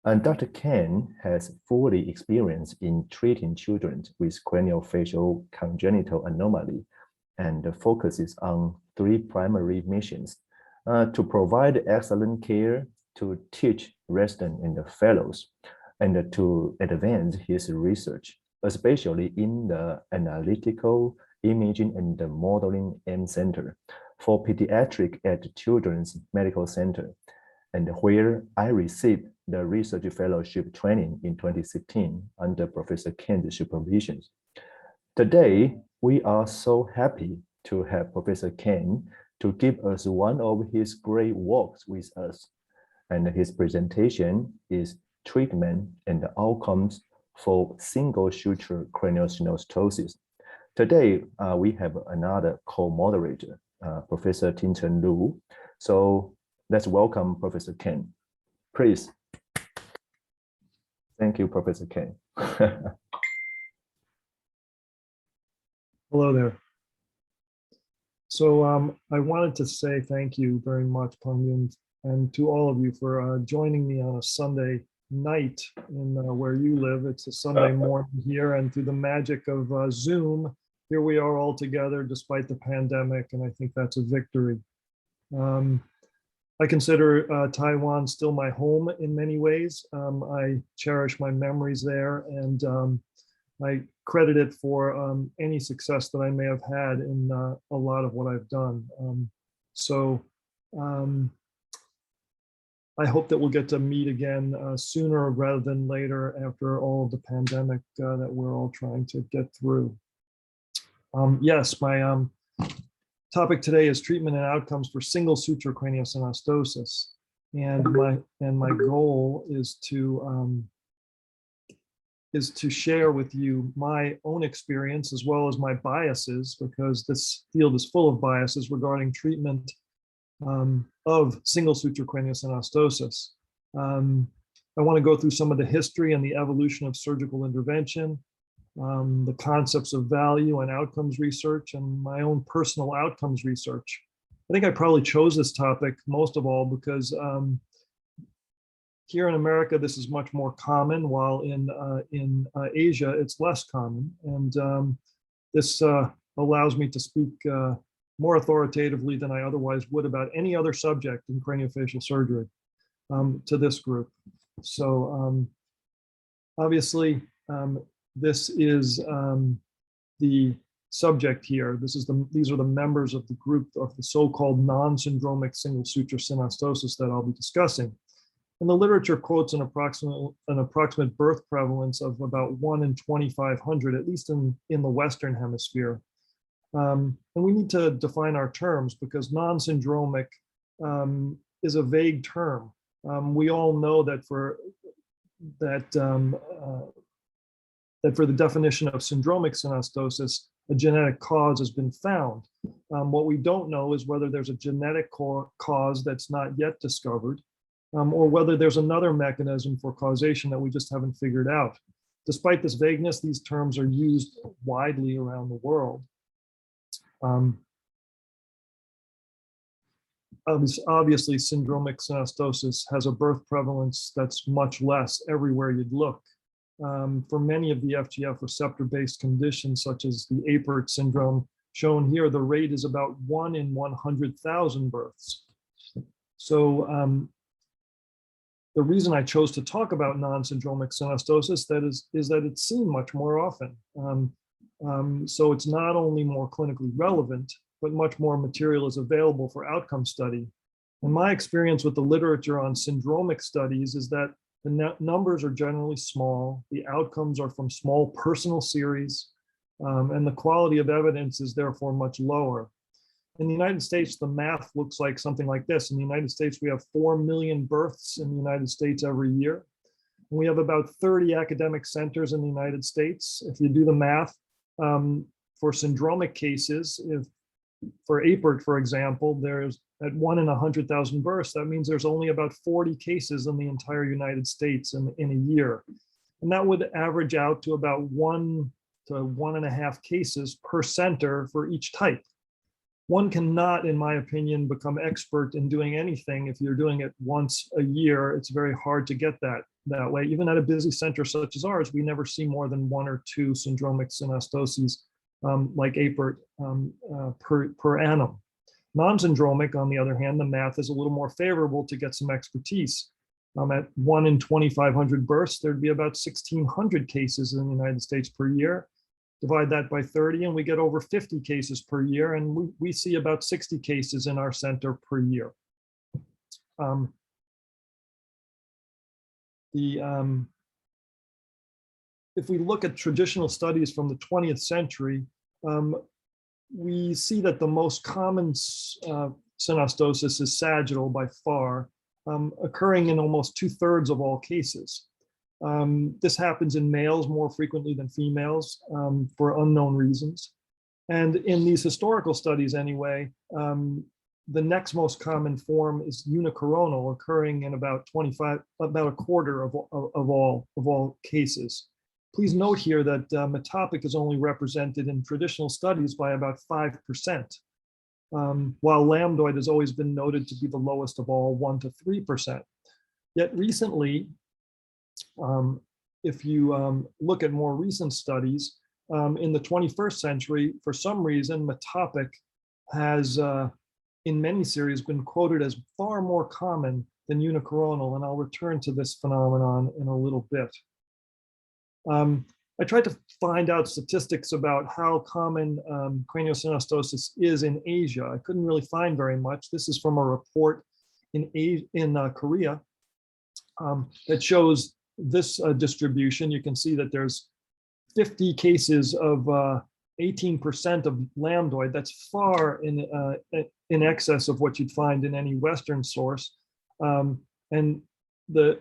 And Dr. Kane has fully experience in treating children with craniofacial congenital anomaly and focuses on 3 primary missions: to provide excellent care, to teach residents and fellows, and to advance his research, especially in the analytical imaging and the modeling M Center for pediatric at Children's Medical Center, and where I received the research fellowship training in 2016 under Professor Kane's supervision. Today, we are so happy to have Professor Kane to give us one of his great works with us. And his presentation is treatment and outcomes for single suture craniosynostosis. Today, we have another co-moderator, Professor Tinchen Lu. So let's welcome Professor Kane. Please. Thank you, Professor Kane. Hello there. So I wanted to say thank you very much, Peng, and to all of you for joining me on a Sunday night in where you live. It's a Sunday morning here, and through the magic of Zoom, here we are all together despite the pandemic, and I think that's a victory. I consider Taiwan still my home in many ways. I cherish my memories there, and I credit it for any success that I may have had in a lot of what I've done. I hope that we'll get to meet again sooner rather than later after all of the pandemic that we're all trying to get through. Yes, my topic today is treatment and outcomes for single suture craniosynostosis, and my goal is to share with you my own experience as well as my biases, because this field is full of biases regarding treatment of single suture craniosynostosis. I want to go through some of the history and the evolution of surgical intervention, the concepts of value and outcomes research, and my own personal outcomes research. I think I probably chose this topic most of all because here in America, this is much more common, while in Asia, it's less common. And this allows me to speak more authoritatively than I otherwise would about any other subject in craniofacial surgery to this group. So obviously, this is the subject here. These are the members of the group of the so-called non-syndromic single suture synostosis that I'll be discussing. And the literature quotes an approximate birth prevalence of about 1 in 2,500, at least in the Western Hemisphere. And we need to define our terms, because non-syndromic is a vague term. We all know that for the definition of syndromic synostosis, a genetic cause has been found. What we don't know is whether there's a genetic cause that's not yet discovered, or whether there's another mechanism for causation that we just haven't figured out. Despite this vagueness, these terms are used widely around the world. Obviously, syndromic synostosis has a birth prevalence that's much less everywhere you'd look. For many of the FGF receptor-based conditions, such as the Apert syndrome shown here, the rate is about 1 in 100,000 births. So the reason I chose to talk about non-syndromic synostosis is that it's seen much more often. So it's not only more clinically relevant, but much more material is available for outcome study. And my experience with the literature on syndromic studies is that the numbers are generally small, the outcomes are from small personal series, and the quality of evidence is therefore much lower. In the United States, the math looks like something like this. In the United States, we have 4 million births in the United States every year. And we have about 30 academic centers in the United States. If you do the math, for syndromic cases, if for Apert, for example, there's at 1 in 100,000 births, that means there's only about 40 cases in the entire United States in a year. And that would average out to about 1 to 1.5 cases per center for each type. one cannot, in my opinion, become expert in doing anything if you're doing it once a year. It's very hard to get that way. Even at a busy center such as ours, we never see more than 1 or 2 syndromic synostoses like APERT per annum. Non-syndromic, on the other hand, the math is a little more favorable to get some expertise. At 1 in 2,500 births, there'd be about 1,600 cases in the United States per year. Divide that by 30 and we get over 50 cases per year, and we see about 60 cases in our center per year. If we look at traditional studies from the 20th century, we see that the most common synostosis is sagittal by far, occurring in almost 2/3 of all cases. This happens in males more frequently than females for unknown reasons. And in these historical studies anyway, the next most common form is unicoronal, occurring in about a quarter of all cases. Please note here that Metopic is only represented in traditional studies by about 5%, while lambdoid has always been noted to be the lowest of all, 1 to 3%. Yet recently, if you look at more recent studies, in the 21st century, for some reason, Metopic has, in many series, been quoted as far more common than unicoronal, and I'll return to this phenomenon in a little bit. I tried to find out statistics about how common craniosynostosis is in Asia. I couldn't really find very much. This is from a report in Korea that shows this distribution. You can see that there's 50 cases of 18% of lambdoid. That's far in excess of what you'd find in any Western source. And the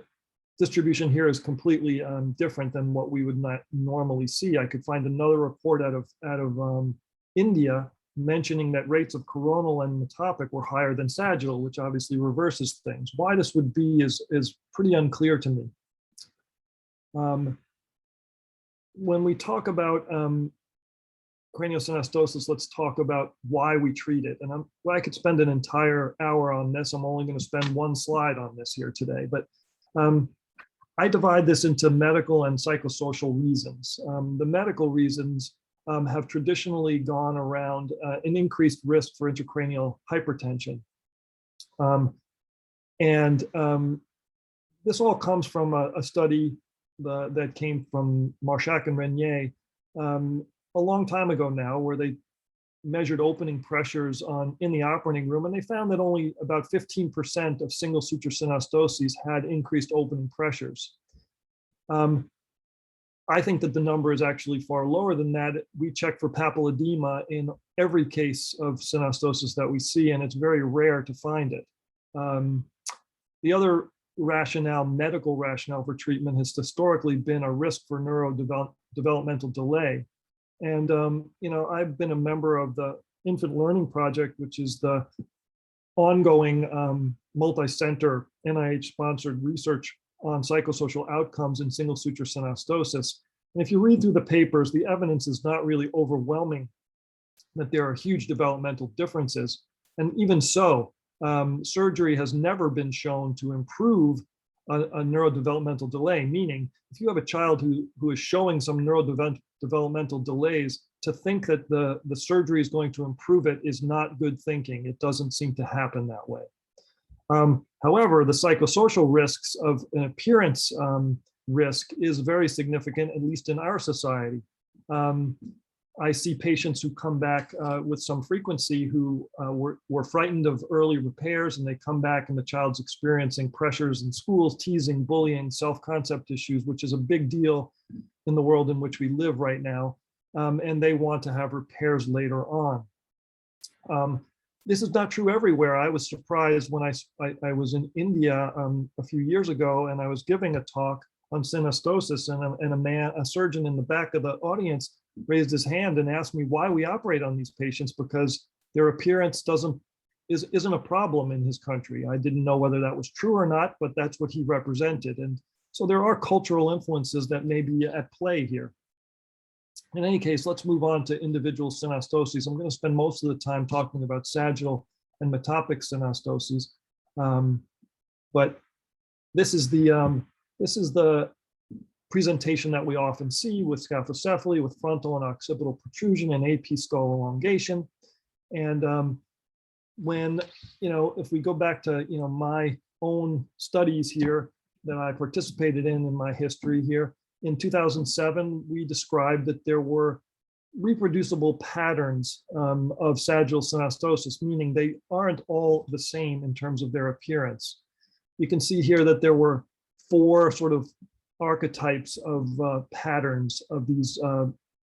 distribution here is completely different than what we would not normally see. I could find another report out of India mentioning that rates of coronal and metopic were higher than sagittal, which obviously reverses things. Why this would be is pretty unclear to me. When we talk about craniosynostosis, let's talk about why we treat it. And I could spend an entire hour on this. I'm only going to spend 1 slide on this here today, but I divide this into medical and psychosocial reasons. The medical reasons have traditionally gone around an increased risk for intracranial hypertension. This all comes from a study that came from Marchak and Renier a long time ago now, where they measured opening pressures in the operating room, and they found that only about 15% of single suture synostoses had increased opening pressures. I think that the number is actually far lower than that. We check for papilledema in every case of synostosis that we see, and it's very rare to find it. The other rationale, medical rationale for treatment, has historically been a risk for neurodevelopmental delay. And I've been a member of the Infant Learning Project, which is the ongoing multi-center NIH-sponsored research on psychosocial outcomes in single suture synostosis. And if you read through the papers, the evidence is not really overwhelming that there are huge developmental differences. And even so, surgery has never been shown to improve a neurodevelopmental delay, meaning if you have a child who is showing some neurodevelopmental delays, to think that the surgery is going to improve it is not good thinking. It doesn't seem to happen that way. However, the psychosocial risks of an appearance risk is very significant, at least in our society. I see patients who come back with some frequency who were frightened of early repairs, and they come back and the child's experiencing pressures in schools, teasing, bullying, self-concept issues, which is a big deal in the world in which we live right now. And they want to have repairs later on. This is not true everywhere. I was surprised when I was in India a few years ago, and I was giving a talk on synostosis, and a surgeon in the back of the audience raised his hand and asked me why we operate on these patients, because their appearance isn't a problem in his country. I didn't know whether that was true or not, but that's what he represented. And so there are cultural influences that may be at play here. In any case, let's move on to individual synostoses. I'm going to spend most of the time talking about sagittal and metopic synostoses, but this is the presentation that we often see with scaphocephaly, with frontal and occipital protrusion and AP skull elongation. And when, if we go back to, my own studies here that I participated in my history here, in 2007, we described that there were reproducible patterns of sagittal synostosis, meaning they aren't all the same in terms of their appearance. You can see here that there were 4 sort of archetypes of patterns of these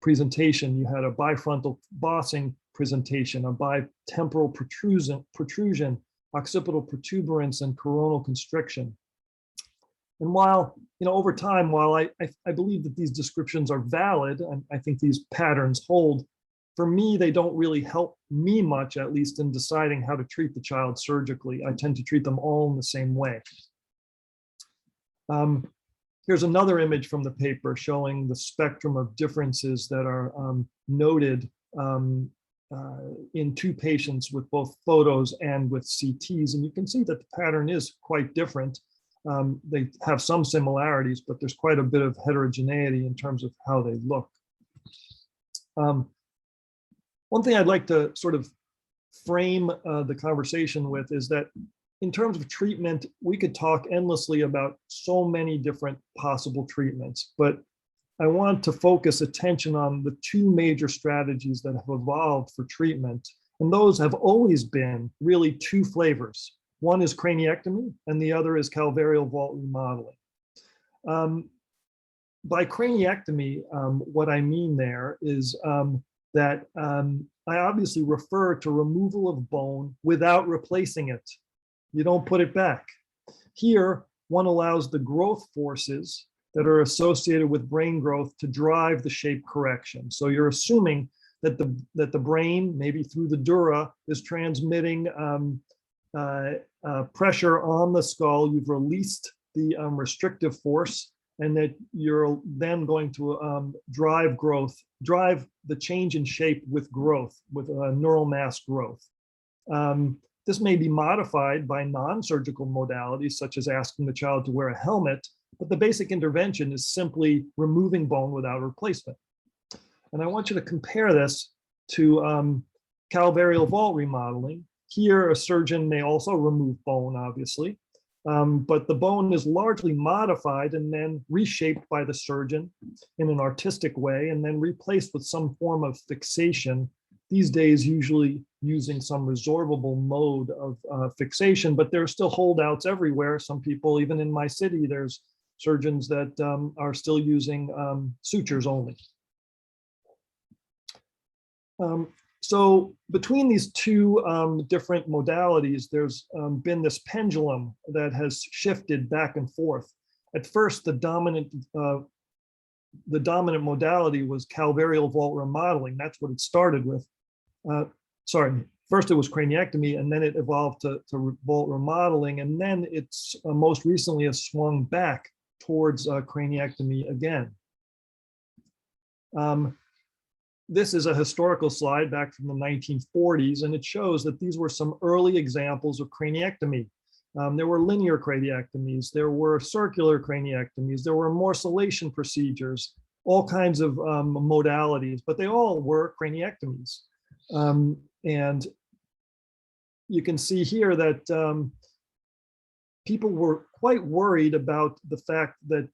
presentation. You had a bifrontal bossing presentation, a bitemporal protrusion, occipital protuberance, and coronal constriction. And while, over time, while I believe that these descriptions are valid, and I think these patterns hold, for me, they don't really help me much, at least in deciding how to treat the child surgically. I tend to treat them all in the same way. Here's another image from the paper showing the spectrum of differences that are noted in 2 patients with both photos and with CTs. And you can see that the pattern is quite different. They have some similarities, but there's quite a bit of heterogeneity in terms of how they look. One thing I'd like to sort of frame the conversation with is that in terms of treatment, we could talk endlessly about so many different possible treatments, but I want to focus attention on the 2 major strategies that have evolved for treatment. And those have always been really 2 flavors. One is craniectomy, and the other is calvarial vault remodeling. By craniectomy, what I mean there is that I obviously refer to removal of bone without replacing it. You don't put it back. Here, one allows the growth forces that are associated with brain growth to drive the shape correction. So you're assuming that the brain, maybe through the dura, is transmitting pressure on the skull. You've released the restrictive force, and that you're then going to drive the change in shape with growth, with neural mass growth. This may be modified by non-surgical modalities, such as asking the child to wear a helmet, but the basic intervention is simply removing bone without replacement. And I want you to compare this to calvarial vault remodeling. Here, a surgeon may also remove bone, obviously, but the bone is largely modified and then reshaped by the surgeon in an artistic way, and then replaced with some form of fixation, these days usually using some resorbable mode of fixation, but there are still holdouts everywhere. Some people, even in my city, there's surgeons that are still using sutures only. So between these 2 different modalities, there's been this pendulum that has shifted back and forth. At first, the dominant modality was calvarial vault remodeling. That's what it started with. First it was craniectomy, and then it evolved to vault remodeling, and then it's most recently has swung back towards craniectomy again. This is a historical slide back from the 1940s, and it shows that these were some early examples of craniectomy. There were linear craniectomies, there were circular craniectomies, there were morcellation procedures, all kinds of modalities, but they all were craniectomies. And you can see here that people were quite worried about the fact that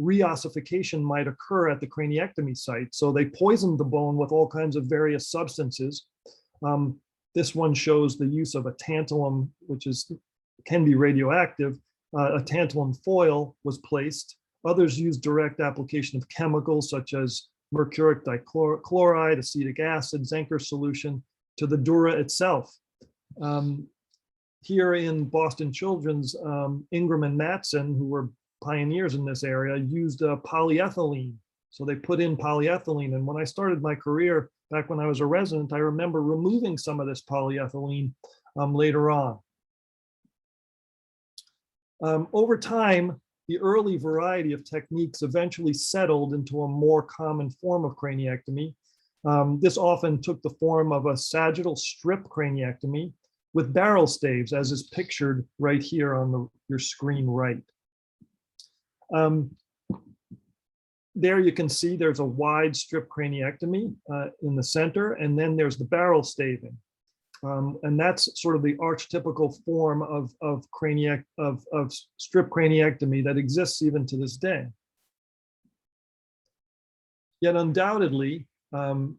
reossification might occur at the craniectomy site. So they poisoned the bone with all kinds of various substances. This one shows the use of a tantalum, which can be radioactive. A tantalum foil was placed. Others used direct application of chemicals such as mercuric dichloride, acetic acid, Zenker solution to the dura itself. Here in Boston Children's, Ingram and Matson, who were pioneers in this area, used polyethylene. So they put in polyethylene. And when I started my career, back when I was a resident, I remember removing some of this polyethylene later on. Over time, the early variety of techniques eventually settled into a more common form of craniectomy. This often took the form of a sagittal strip craniectomy with barrel staves, as is pictured right here on your screen right. There you can see there's a wide strip craniectomy in the center, and then there's the barrel staving. And that's sort of the archetypical form of strip craniectomy that exists even to this day. Yet undoubtedly, the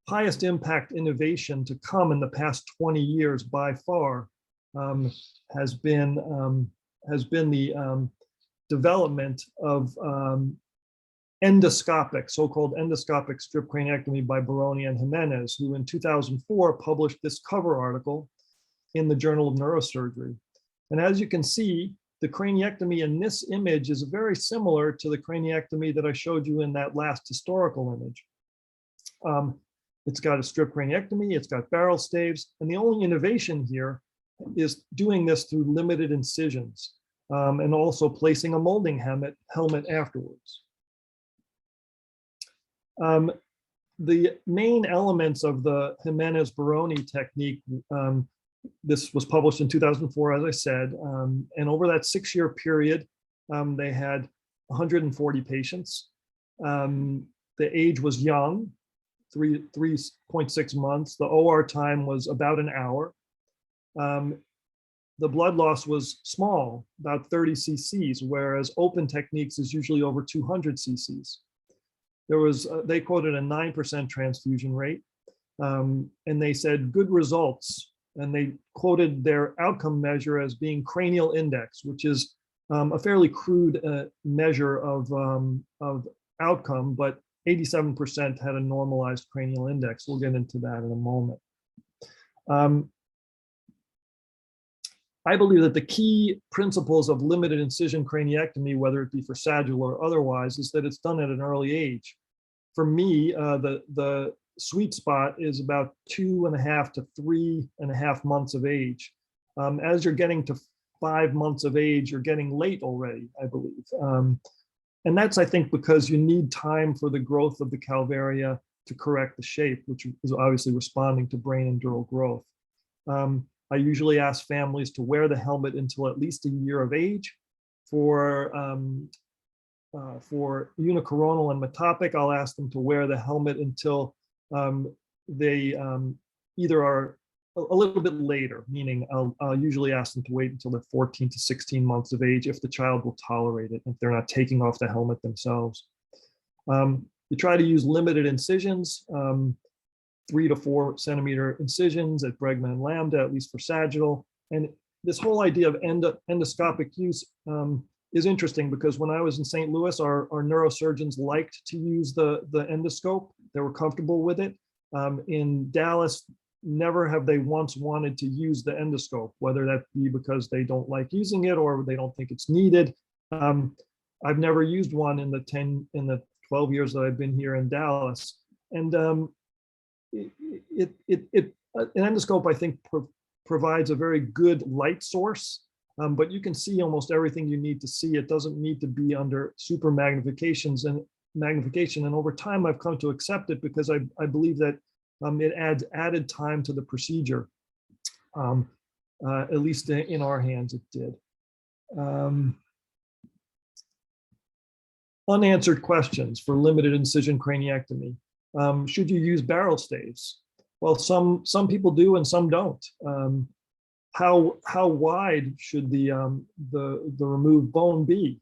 highest impact innovation to come in the past 20 years by far has been the development of endoscopic, so-called endoscopic strip craniectomy by Baroni and Jimenez, who in 2004 published this cover article in the Journal of Neurosurgery. And as you can see, the craniectomy in this image is very similar to the craniectomy that I showed you in that last historical image. It's got a strip craniectomy, it's got barrel staves, and the only innovation here is doing this through limited incisions, and also placing a molding helmet afterwards. The main elements of the Jimenez-Baroni technique, this was published in 2004, as I said, and over that 6-year period, they had 140 patients. The age was young, 3.6 months. The OR time was about an hour. The blood loss was small, about 30 cc's, whereas open techniques is usually over 200 cc's. There was, they quoted a 9% transfusion rate, and they said good results. And they quoted their outcome measure as being cranial index, which is a fairly crude measure of outcome, but 87% had a normalized cranial index. We'll get into that in a moment. I believe that the key principles of limited incision craniectomy, whether it be for sagittal or otherwise, is that it's done at an early age. For me, the sweet spot is about 2.5 to 3.5 months of age. As you're getting to 5 months of age, you're getting late already, I believe. And that's, I think, because you need time for the growth of the calvaria to correct the shape, which is obviously responding to brain and dural growth. I usually ask families to wear the helmet until at least a year of age. For unicoronal and metopic, I'll ask them to wear the helmet until they either are a little bit later, meaning I'll usually ask them to wait until they're 14 to 16 months of age if the child will tolerate it, if they're not taking off the helmet themselves. You try to use limited incisions, 3 to 4 centimeter incisions at Bregman and Lambda, at least for sagittal. And this whole idea of endoscopic use is interesting because when I was in St. Louis, our neurosurgeons liked to use the endoscope. They were comfortable with it. In Dallas, never have they once wanted to use the endoscope, whether that be because they don't like using it or they don't think it's needed. I've never used one in the 12 years that I've been here in Dallas. And an endoscope, I think, provides a very good light source, but you can see almost everything you need to see. It doesn't need to be under super magnification. And over time, I've come to accept it because I believe that it adds added time to the procedure. At least in our hands, it did. Unanswered questions for limited incision craniectomy. Should you use barrel staves? Well, some people do and some don't. How wide should the removed bone be?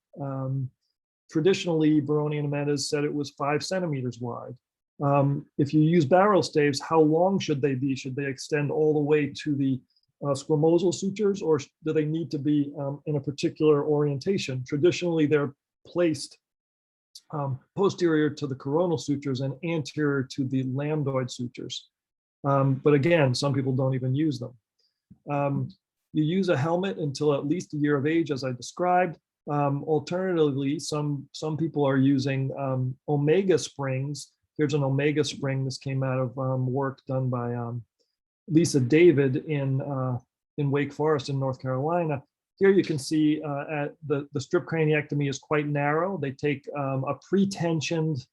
Traditionally, Baroni and Jimenez said it was 5 centimeters wide. If you use barrel staves, how long should they be? Should they extend all the way to the squamosal sutures, or do they need to be in a particular orientation? Traditionally, they're placed posterior to the coronal sutures and anterior to the lambdoid sutures. But again, some people don't even use them. You use a helmet until at least a year of age, as I described. Alternatively, some people are using omega springs. Here's an omega spring. This came out of work done by Lisa David in Wake Forest in North Carolina. here you can see at the strip craniectomy is quite narrow. They take a pre-tensioned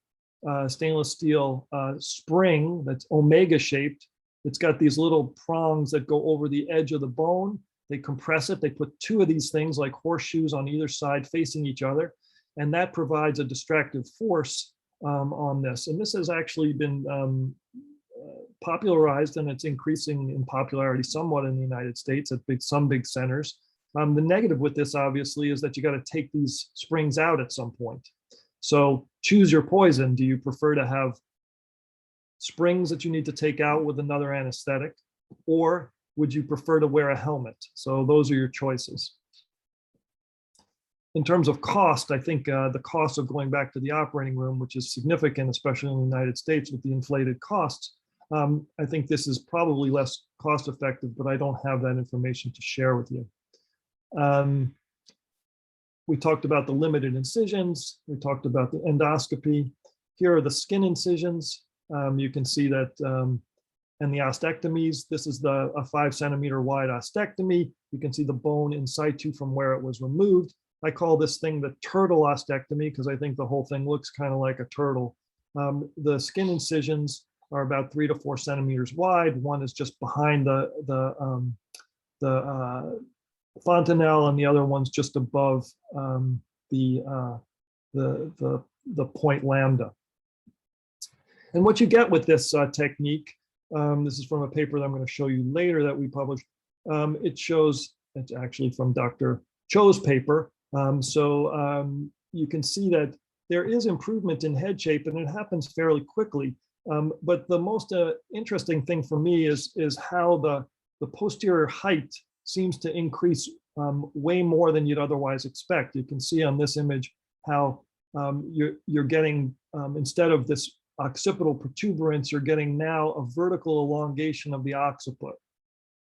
stainless steel spring that's omega shaped. It's got these little prongs that go over the edge of the bone. They compress it. They put two of these things like horseshoes on either side facing each other. And that provides a distractive force on this. And this has actually been popularized, and it's increasing in popularity somewhat in the United States at some big centers. The negative with this, obviously, is that you got to take these springs out at some point. So choose your poison. Do you prefer to have springs that you need to take out with another anesthetic, or would you prefer to wear a helmet? So those are your choices. In terms of cost, I think the cost of going back to the operating room, which is significant, especially in the United States with the inflated costs, I think this is probably less cost effective, but I don't have that information to share with you. We talked about the limited incisions. We talked about the endoscopy. Here are the skin incisions. You can see that, and the ostectomies. This is a 5 centimeter wide ostectomy. You can see the bone in situ from where it was removed. I call this thing the turtle ostectomy because I think the whole thing looks kind of like a turtle. The skin incisions are about 3 to 4 centimeters wide. One is just behind the fontanelle, and the other one's just above the point lambda. And what you get with this technique, this is from a paper that I'm going to show you later that we published. It shows, it's actually from Dr. Cho's paper. You can see that there is improvement in head shape, and it happens fairly quickly. But the most interesting thing for me is how the posterior height seems to increase way more than you'd otherwise expect. You can see on this image how you're getting, instead of this occipital protuberance, you're getting now a vertical elongation of the occiput.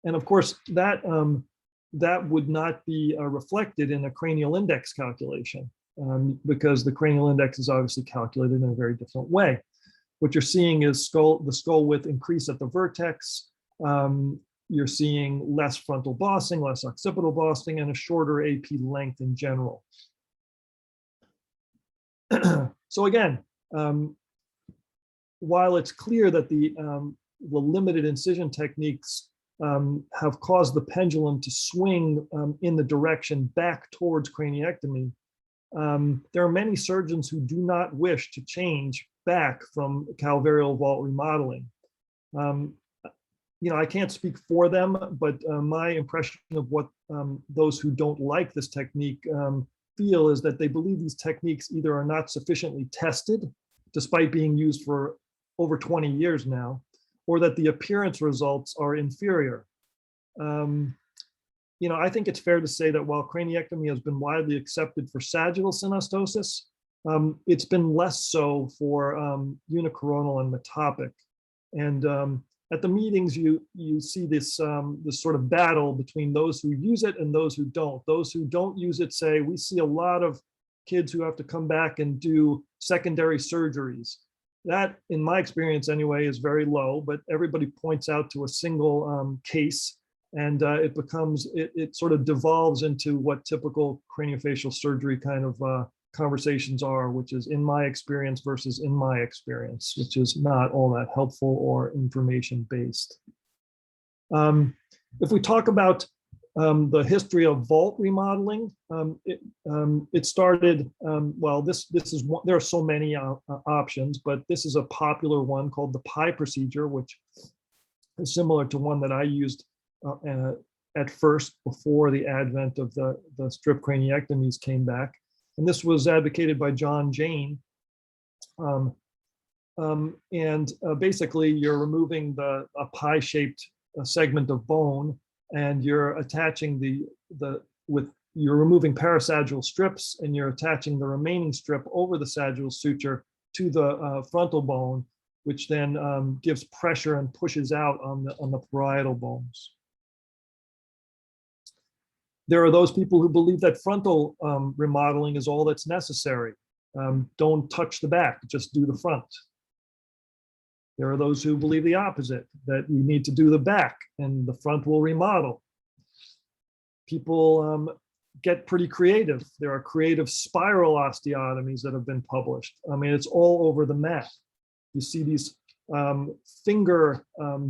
And of course, that would not be reflected in a cranial index calculation because the cranial index is obviously calculated in a very different way. What you're seeing is the skull width increase at the vertex. You're seeing less frontal bossing, less occipital bossing, and a shorter AP length in general. So again, while it's clear that the limited incision techniques have caused the pendulum to swing in the direction back towards craniectomy, there are many surgeons who do not wish to change back from calvarial vault remodeling. I can't speak for them, but my impression of what those who don't like this technique feel is that they believe these techniques either are not sufficiently tested, despite being used for over 20 years now, or that the appearance results are inferior. I think it's fair to say that while craniectomy has been widely accepted for sagittal synostosis, it's been less so for unicoronal and metopic. And at the meetings, you see this sort of battle between those who use it and those who don't. Those who don't use it say, we see a lot of kids who have to come back and do secondary surgeries. That, in my experience anyway, is very low, but everybody points out to a single case, and it sort of devolves into what typical craniofacial surgery kind of conversations are, which is in my experience versus in my experience, which is not all that helpful or information based. If we talk about the history of vault remodeling, it started, there are so many options, but this is a popular one called the pie procedure, which is similar to one that I used at first before the advent of the strip craniectomies came back. And this was advocated by John Jane. Basically, you're removing a pie-shaped segment of bone, and you're attaching you're removing parasagittal strips, and you're attaching the remaining strip over the sagittal suture to the frontal bone, which then gives pressure and pushes out on the parietal bones. There are those people who believe that frontal remodeling is all that's necessary. Don't touch the back, just do the front. There are those who believe the opposite, that you need to do the back and the front will remodel. People get pretty creative. There are creative spiral osteotomies that have been published. I mean, it's all over the map. You see these finger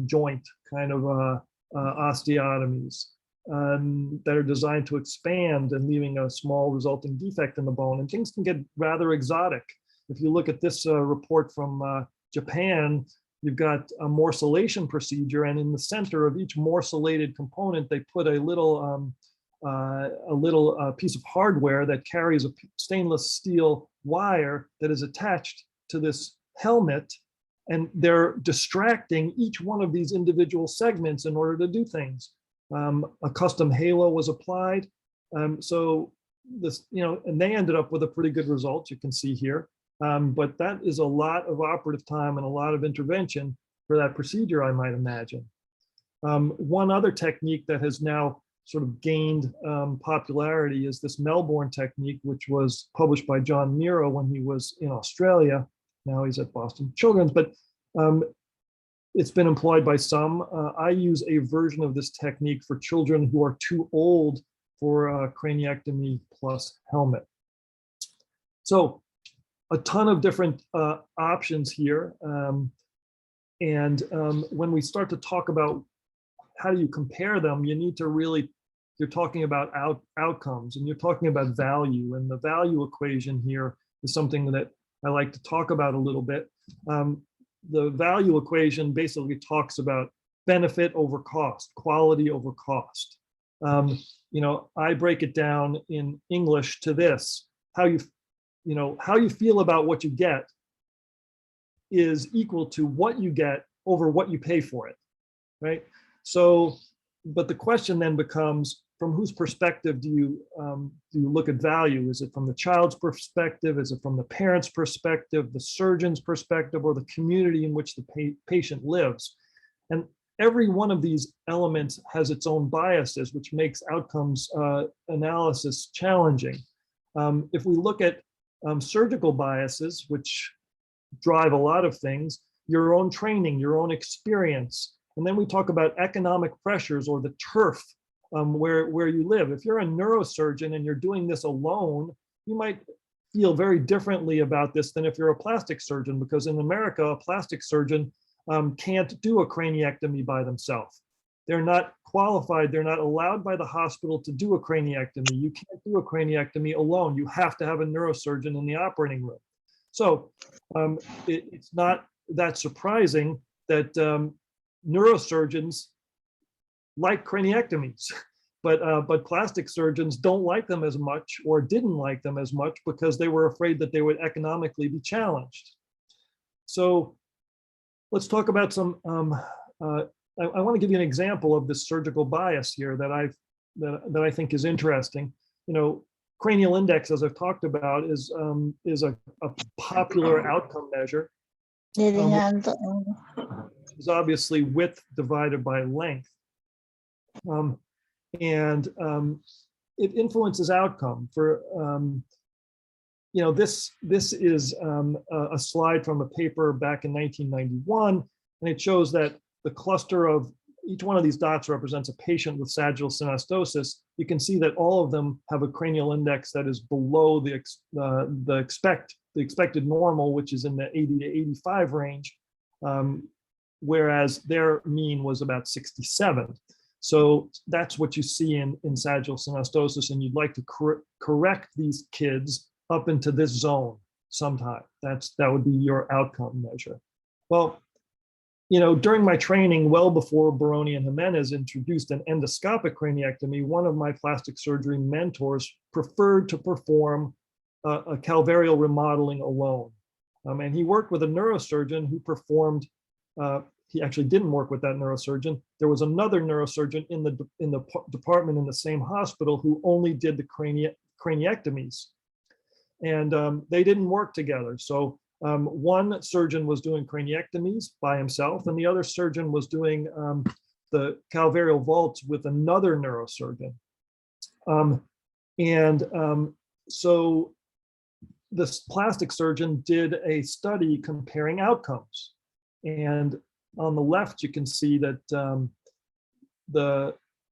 joint kind of osteotomies that are designed to expand and leaving a small resulting defect in the bone. And things can get rather exotic. If you look at this report from Japan, you've got a morcellation procedure, and in the center of each morcellated component, they put a little piece of hardware that carries a stainless steel wire that is attached to this helmet, and they're distracting each one of these individual segments in order to do things. A custom halo was applied. So this, and they ended up with a pretty good result, you can see here. But that is a lot of operative time and a lot of intervention for that procedure, I might imagine. One other technique that has now sort of gained popularity is this Melbourne technique, which was published by John Miro when he was in Australia. Now he's at Boston Children's, but it's been employed by some. I use a version of this technique for children who are too old for craniectomy plus helmet. So a ton of different options here. When we start to talk about how do you compare them, you need to really, you're talking about outcomes, and you're talking about value, and the value equation here is something that I like to talk about a little bit. The value equation basically talks about benefit over cost, quality over cost. I break it down in English to this: how you feel about what you get is equal to what you get over what you pay for it, right? So, but the question then becomes, from whose perspective do you look at value? Is it from the child's perspective? Is it from the parent's perspective, the surgeon's perspective, or the community in which the patient lives? And every one of these elements has its own biases, which makes outcomes analysis challenging. If we look at surgical biases, which drive a lot of things, your own training, your own experience, and then we talk about economic pressures or the turf where you live. If you're a neurosurgeon and you're doing this alone, you might feel very differently about this than if you're a plastic surgeon, because in America, a plastic surgeon can't do a craniectomy by themselves. They're not qualified, they're not allowed by the hospital to do a craniectomy. You can't do a craniectomy alone. You have to have a neurosurgeon in the operating room. So it's not that surprising that neurosurgeons like craniectomies, but plastic surgeons don't like them as much, or didn't like them as much, because they were afraid that they would economically be challenged. So let's talk about some, I want to give you an example of this surgical bias here that I think is interesting. Cranial index, as I've talked about, is a popular outcome measure. Is obviously width divided by length. It influences outcome. For this is a slide from a paper back in 1991, and it shows that the cluster of each one of these dots represents a patient with sagittal synostosis. You can see that all of them have a cranial index that is below the expected normal, which is in the 80 to 85 range, whereas their mean was about 67. So that's what you see in sagittal synostosis, and you'd like to correct these kids up into this zone sometime. That would be your outcome measure. Well, during my training, well before Baroni and Jimenez introduced an endoscopic craniectomy, one of my plastic surgery mentors preferred to perform a calvarial remodeling alone. And he worked with a neurosurgeon who performed, he actually didn't work with that neurosurgeon. There was another neurosurgeon in the department in the same hospital who only did the craniectomies. And they didn't work together. So one surgeon was doing craniectomies by himself, and the other surgeon was doing the calvarial vaults with another neurosurgeon. So this plastic surgeon did a study comparing outcomes. And on the left, you can see that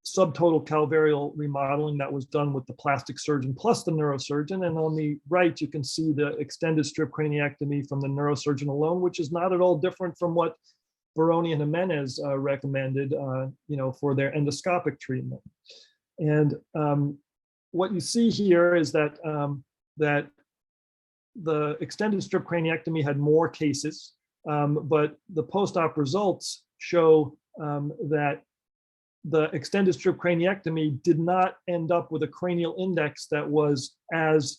subtotal calvarial remodeling that was done with the plastic surgeon plus the neurosurgeon. And on the right, you can see the extended strip craniectomy from the neurosurgeon alone, which is not at all different from what Baroni and Jimenez recommended, for their endoscopic treatment. And what you see here is that that the extended strip craniectomy had more cases, but the post-op results show that the extended strip craniectomy did not end up with a cranial index that was as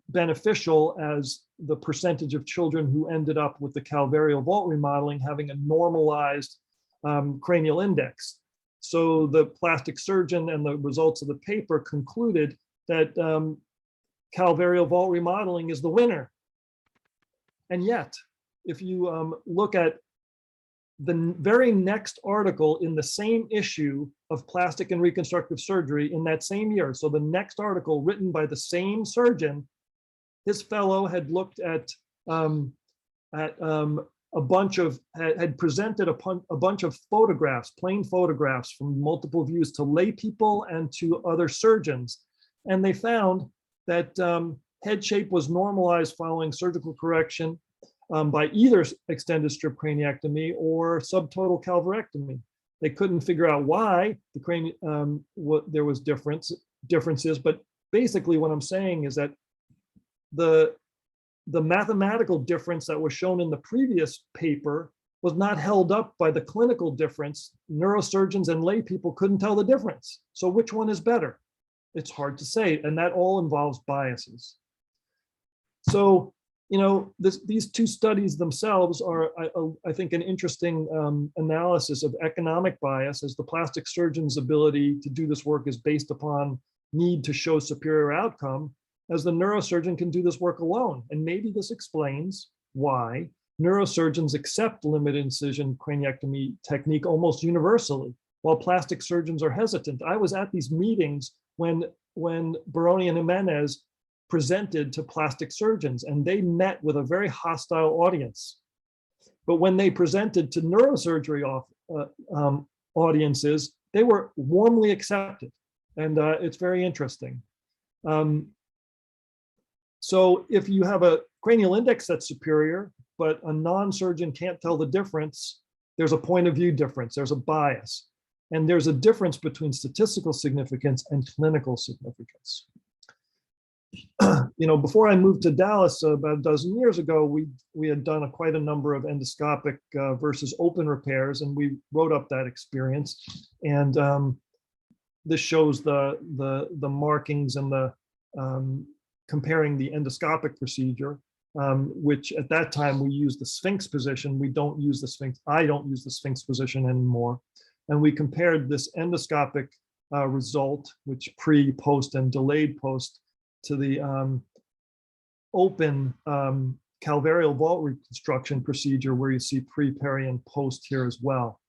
beneficial as the percentage of children who ended up with the calvarial vault remodeling having a normalized cranial index. So the plastic surgeon and the results of the paper concluded that calvarial vault remodeling is the winner. And yet, if you look at the very next article in the same issue of plastic and reconstructive surgery in that same year, so the next article written by the same surgeon, his fellow had looked at a bunch of, had presented a bunch of photographs, plain photographs from multiple views to lay people and to other surgeons. And they found that head shape was normalized following surgical correction by either extended strip craniectomy or subtotal calvarectomy. They couldn't figure out why the cranium, what there was differences, but basically what I'm saying is that the mathematical difference that was shown in the previous paper was not held up by the clinical difference. Neurosurgeons and lay people couldn't tell the difference. So which one is better? It's hard to say, and that all involves biases. So, these two studies themselves are, I think, an interesting analysis of economic bias, as the plastic surgeon's ability to do this work is based upon need to show superior outcome, as the neurosurgeon can do this work alone. And maybe this explains why neurosurgeons accept limited incision craniectomy technique almost universally, while plastic surgeons are hesitant. I was at these meetings when Baroni and Jimenez presented to plastic surgeons, and they met with a very hostile audience. But when they presented to neurosurgery audiences, they were warmly accepted. And it's very interesting. So if you have a cranial index that's superior, but a non-surgeon can't tell the difference, there's a point of view difference, there's a bias. And there's a difference between statistical significance and clinical significance. Before I moved to Dallas about a dozen years ago, we had done quite a number of endoscopic versus open repairs, and we wrote up that experience. And this shows the markings and the comparing the endoscopic procedure, which at that time we used the Sphinx position. We don't use the Sphinx. I don't use the Sphinx position anymore. And we compared this endoscopic result, which pre, post, and delayed post, to the open calvarial vault reconstruction procedure, where you see pre, peri, and post here as well.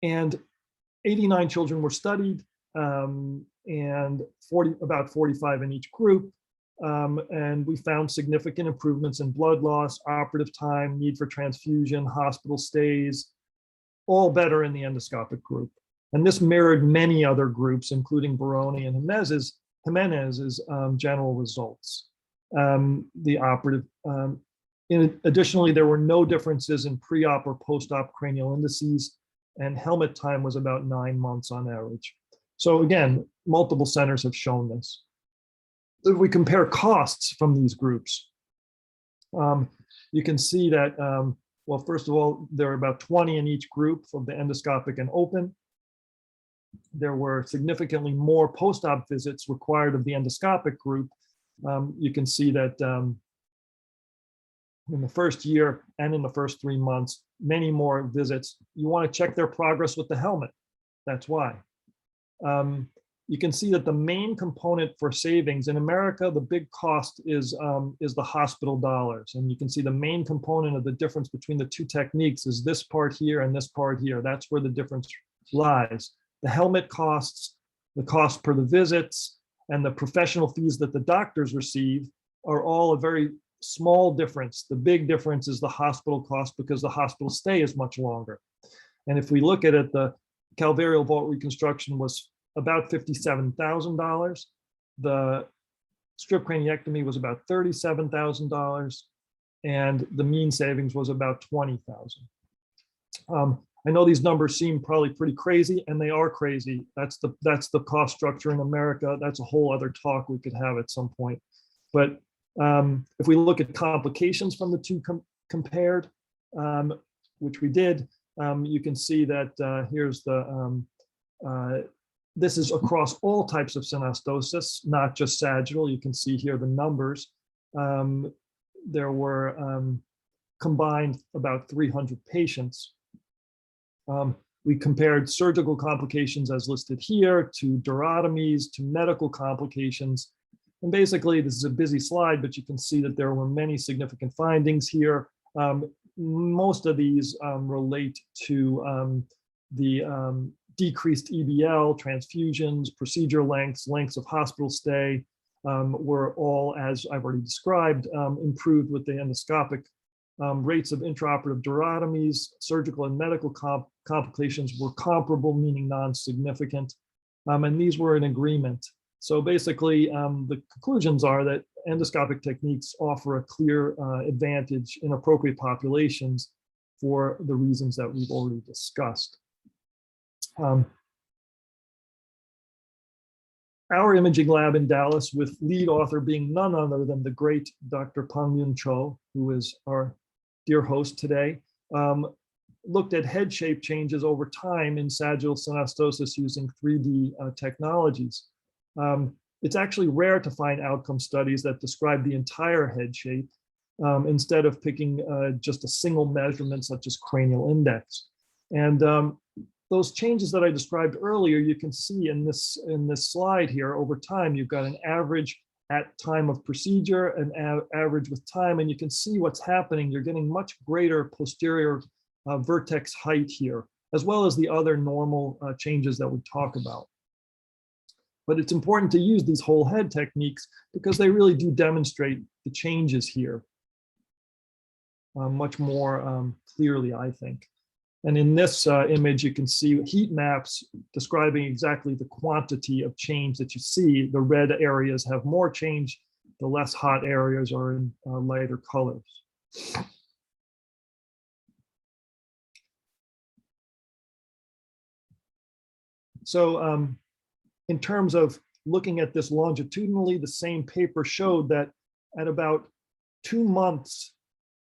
And 89 children were studied, and about 45 in each group. And we found significant improvements in blood loss, operative time, need for transfusion, hospital stays, all better in the endoscopic group. And this mirrored many other groups, including Baroni and Jimenez's general results. Additionally, there were no differences in pre-op or post-op cranial indices, and helmet time was about 9 months on average. So again, multiple centers have shown this. If we compare costs from these groups, you can see that, well, first of all, there are about 20 in each group of the endoscopic and open. There were significantly more post-op visits required of the endoscopic group. You can see that in the first year and in the first 3 months, many more visits. You want to check their progress with the helmet. That's why. You can see that the main component for savings in America, the big cost is the hospital dollars. And you can see the main component of the difference between the two techniques is this part here and this part here. That's where the difference lies. The helmet costs, the cost per the visits, and the professional fees that the doctors receive are all a very small difference. The big difference is the hospital cost, because the hospital stay is much longer. And if we look at it, the calvarial vault reconstruction was about $57,000. The strip craniectomy was about $37,000, and the mean savings was about $20,000. I know these numbers seem probably pretty crazy, and they are crazy. That's the cost structure in America. That's a whole other talk we could have at some point. But if we look at complications from the two compared, which we did, you can see that here's the, this is across all types of synostosis, not just sagittal. You can see here the numbers. There were combined about 300 patients. We compared surgical complications as listed here to durotomies, to medical complications. And basically, this is a busy slide, but you can see that there were many significant findings here. Most of these relate to the decreased EBL, transfusions, procedure lengths, lengths of hospital stay were all, as I've already described, improved with the endoscopic. Rates of intraoperative durotomies, surgical and medical complications were comparable, meaning non-significant, and these were in agreement. So basically, the conclusions are that endoscopic techniques offer a clear advantage in appropriate populations for the reasons that we've already discussed. Our imaging lab in Dallas, with lead author being none other than the great Dr. Pang-Yun Cho, who is our dear host today, looked at head shape changes over time in sagittal synostosis using 3D technologies. It's actually rare to find outcome studies that describe the entire head shape instead of picking just a single measurement such as cranial index. And those changes that I described earlier, you can see in this slide here. Over time, you've got an average at time of procedure, an average with time, and you can see what's happening. You're getting much greater posterior vertex height here, as well as the other normal changes that we talk about. But it's important to use these whole head techniques because they really do demonstrate the changes here much more clearly, I think. And in this image, you can see heat maps describing exactly the quantity of change that you see. The red areas have more change. The less hot areas are in lighter colors. So in terms of looking at this longitudinally, the same paper showed that at about 2 months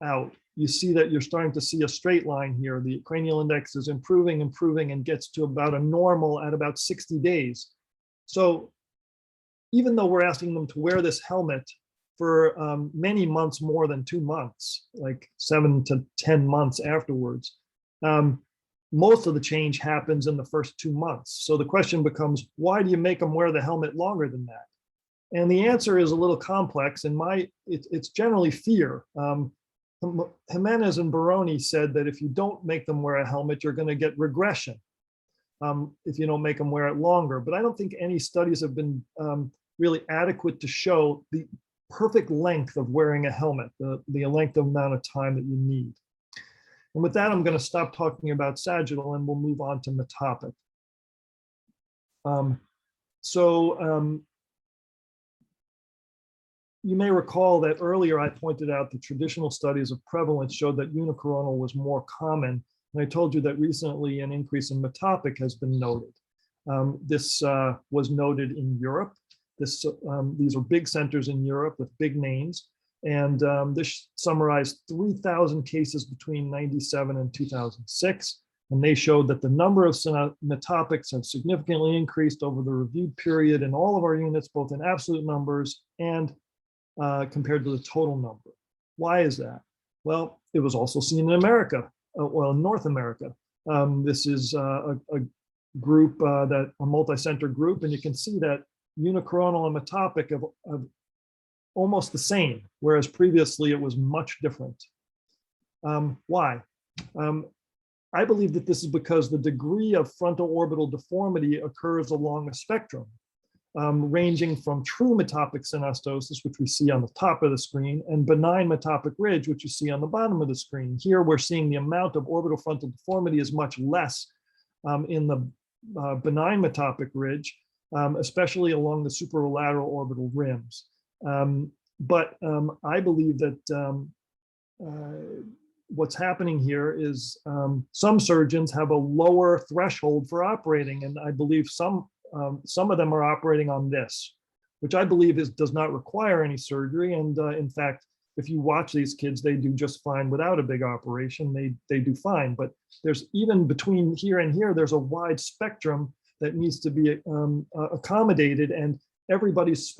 out, you see that you're starting to see a straight line here. The cranial index is improving, and gets to about a normal at about 60 days. So even though we're asking them to wear this helmet for many months more than 2 months, like 7 to 10 months afterwards, most of the change happens in the first 2 months. So the question becomes, why do you make them wear the helmet longer than that? And the answer is a little complex. And it's generally fear. Jimenez and Baroni said that if you don't make them wear a helmet, you're going to get regression if you don't make them wear it longer. But I don't think any studies have been really adequate to show the perfect length of wearing a helmet, the length of amount of time that you need. And with that, I'm going to stop talking about sagittal and we'll move on to metopic. You may recall that earlier I pointed out the traditional studies of prevalence showed that unicoronal was more common. And I told you that recently an increase in metopic has been noted. This was noted in Europe. These are big centers in Europe with big names. And this summarized 3,000 cases between 97 and 2006. And they showed that the number of metopics have significantly increased over the reviewed period in all of our units, both in absolute numbers and compared to the total number. Why is that? Well, it was also seen in America, in North America. This is a group, a multi-center group, and you can see that unicoronal and metopic have almost the same, whereas previously it was much different. Why? I believe that this is because the degree of frontal orbital deformity occurs along a spectrum, ranging from true metopic synostosis, which we see on the top of the screen, and benign metopic ridge, which you see on the bottom of the screen. Here we're seeing the amount of orbital frontal deformity is much less in the benign metopic ridge, especially along the superolateral orbital rims. But I believe that what's happening here is some surgeons have a lower threshold for operating, and I believe some of them are operating on this, which I believe does not require any surgery. And in fact, if you watch these kids, they do just fine without a big operation. They do fine, but there's even between here and here, there's a wide spectrum that needs to be accommodated, and everybody's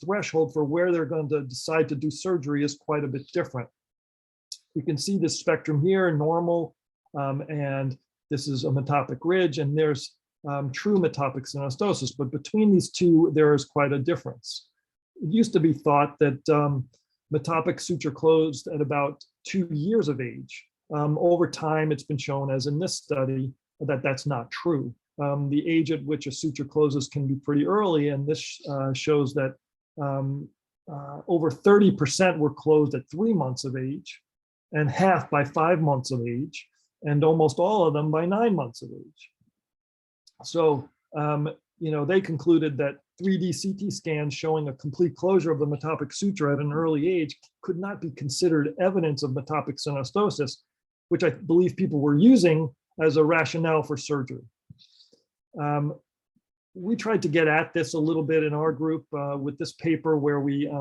threshold for where they're going to decide to do surgery is quite a bit different. You can see this spectrum here, normal, and this is a metopic ridge, and there's true metopic synostosis. But between these two, there is quite a difference. It used to be thought that metopic suture closed at about 2 years of age. Over time, it's been shown, as in this study, that that's not true. The age at which a suture closes can be pretty early, and this shows that over 30% were closed at 3 months of age, and half by 5 months of age, and almost all of them by 9 months of age. So, they concluded that 3D CT scans showing a complete closure of the metopic suture at an early age could not be considered evidence of metopic synostosis, which I believe people were using as a rationale for surgery. We tried to get at this a little bit in our group with this paper where we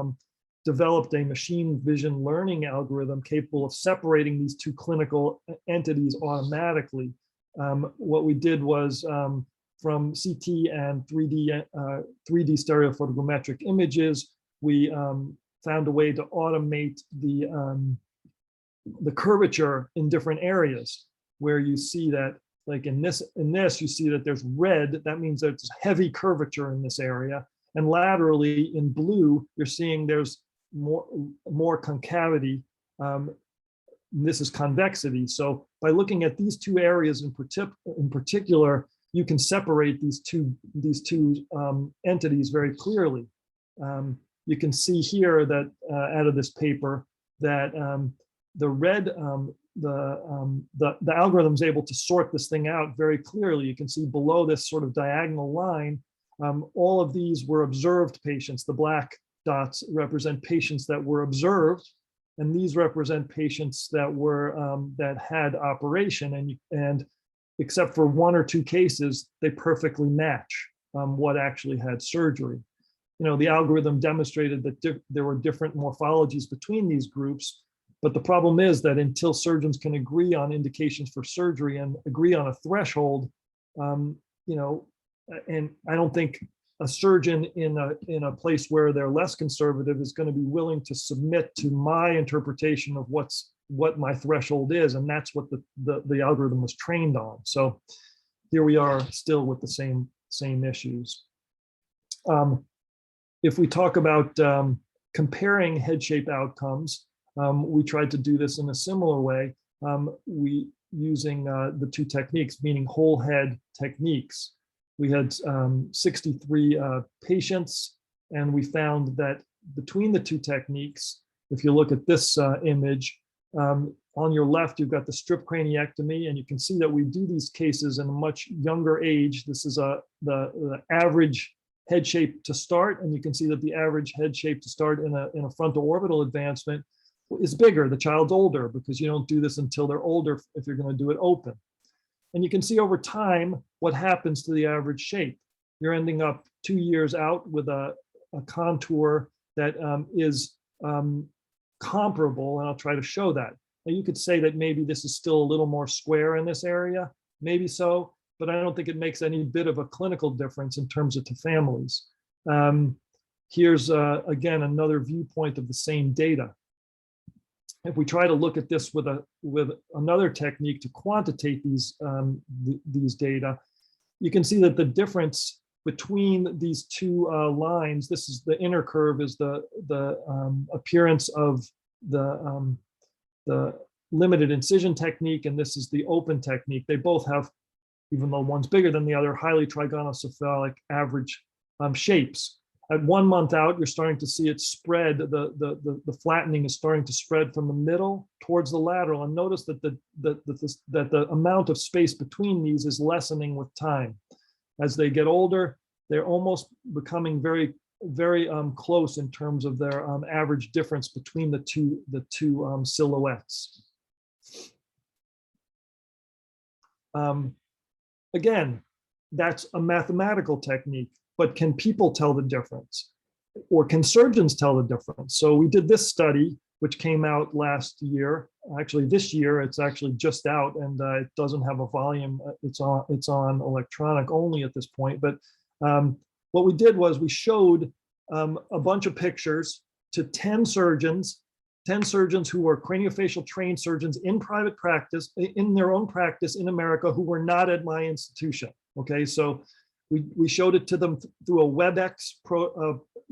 developed a machine vision learning algorithm capable of separating these two clinical entities automatically. What we did was from CT and 3D stereophotogrammetric images, we found a way to automate the curvature in different areas, where you see that, like in this, you see that there's red. That means that there's heavy curvature in this area. And laterally in blue, you're seeing there's more concavity. This is convexity. So by looking at these two areas in particular, you can separate these two entities very clearly. You can see here that out of this paper that the red, the algorithm is able to sort this thing out very clearly. You can see below this sort of diagonal line, all of these were observed patients. The black dots represent patients that were observed, and these represent patients that were that had operation. And except for 1 or 2 cases, they perfectly match what actually had surgery. The algorithm demonstrated that there were different morphologies between these groups, but the problem is that until surgeons can agree on indications for surgery and agree on a threshold, and I don't think a surgeon in a place where they're less conservative is going to be willing to submit to my interpretation of what my threshold is, and that's what the algorithm was trained on. So here we are still with the same issues. If we talk about comparing head shape outcomes, we tried to do this in a similar way. We using the two techniques, meaning whole head techniques. We had 63 patients, and we found that between the two techniques, if you look at this image, on your left, you've got the strip craniectomy, and you can see that we do these cases in a much younger age. This is the average head shape to start, and you can see that the average head shape to start in a frontal orbital advancement is bigger. The child's older, because you don't do this until they're older if you're going to do it open. And you can see over time what happens to the average shape. You're ending up 2 years out with a contour that is comparable, and I'll try to show that. Now, you could say that maybe this is still a little more square in this area, maybe so, but I don't think it makes any bit of a clinical difference in terms of to families. Here's again another viewpoint of the same data. If we try to look at this with another technique to quantitate these data, you can see that the difference between these two lines, this is the inner curve, is the appearance of the limited incision technique, and this is the open technique. They both have, even though one's bigger than the other, highly trigonocephalic average shapes. At 1 month out, you're starting to see it spread. The flattening is starting to spread from the middle towards the lateral. And notice that the amount of space between these is lessening with time. As they get older, they're almost becoming very close in terms of their average difference between the two silhouettes. Again, that's a mathematical technique, but can people tell the difference? Or can surgeons tell the difference? So we did this study, which came out last year. Actually, this year, it's actually just out, and it doesn't have a volume. It's on electronic only at this point. But what we did was we showed a bunch of pictures to 10 surgeons who were craniofacial trained surgeons in private practice, in their own practice in America, who were not at my institution. Okay, so we showed it to them through a WebEx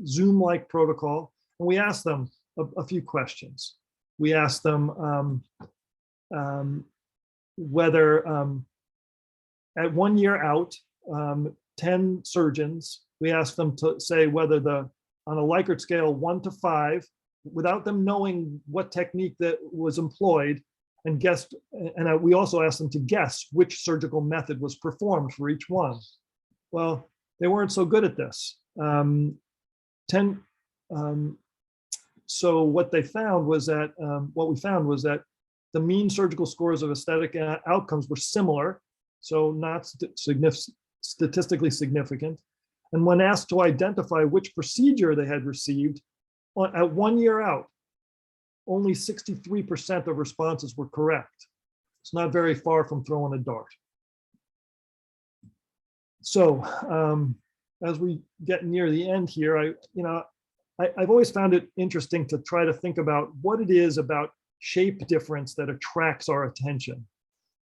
Zoom-like protocol, and we asked them a few questions. We asked them whether at 1 year out, 10 surgeons, we asked them to say whether on a Likert scale 1 to 5, without them knowing what technique that was employed, and guessed, and we also asked them to guess which surgical method was performed for each one. Well, they weren't so good at this. So what we found was that the mean surgical scores of aesthetic outcomes were similar, so not statistically significant. And when asked to identify which procedure they had received, at 1 year out, only 63% of responses were correct. It's not very far from throwing a dart. So as we get near the end here, I've always found it interesting to try to think about what it is about shape difference that attracts our attention.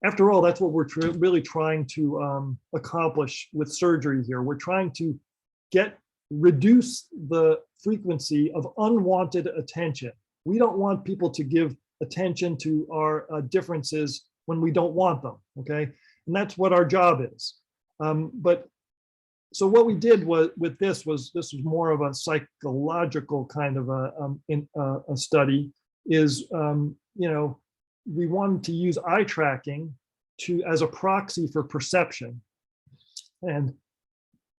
After all, that's what we're really trying to accomplish with surgery here. We're trying to reduce the frequency of unwanted attention. We don't want people to give attention to our differences when we don't want them, okay? And that's what our job is. So what we did with this was more of a psychological kind of a study. We wanted to use eye tracking as a proxy for perception. And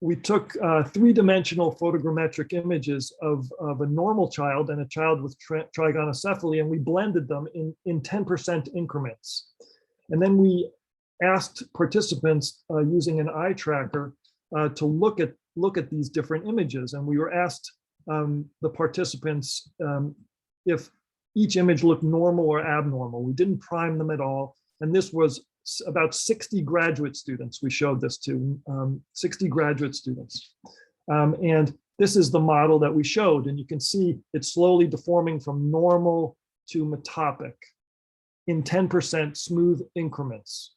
we took 3-dimensional photogrammetric images of a normal child and a child with trigonocephaly, and we blended them in 10% increments. And then we asked participants using an eye tracker to look at these different images. And we were asked, the participants, if each image looked normal or abnormal. We didn't prime them at all. And this was about 60 graduate students we showed this to, 60 graduate students. And this is the model that we showed. And you can see it's slowly deforming from normal to metopic in 10% smooth increments.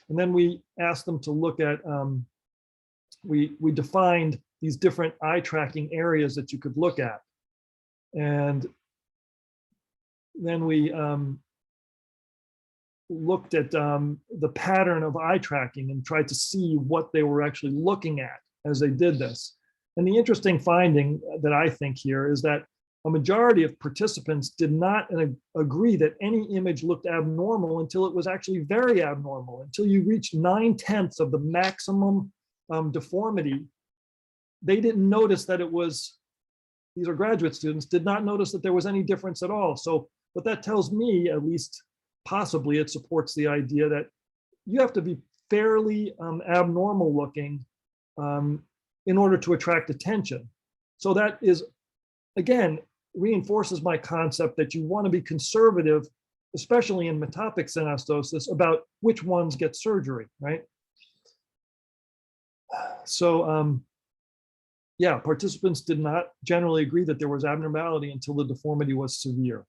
And then we asked them to look at, we defined these different eye tracking areas that you could look at. And then we looked at the pattern of eye tracking and tried to see what they were actually looking at as they did this. And the interesting finding that I think here is that a majority of participants did not agree that any image looked abnormal until it was actually very abnormal, until you reached 9/10 of the maximum deformity. They didn't notice that it was, these are graduate students, did not notice that there was any difference at all. So what that tells me, at least possibly, it supports the idea that you have to be fairly abnormal looking in order to attract attention. So that is, again, reinforces my concept that you want to be conservative, especially in metopic synostosis, about which ones get surgery, right? So yeah, participants did not generally agree that there was abnormality until the deformity was severe.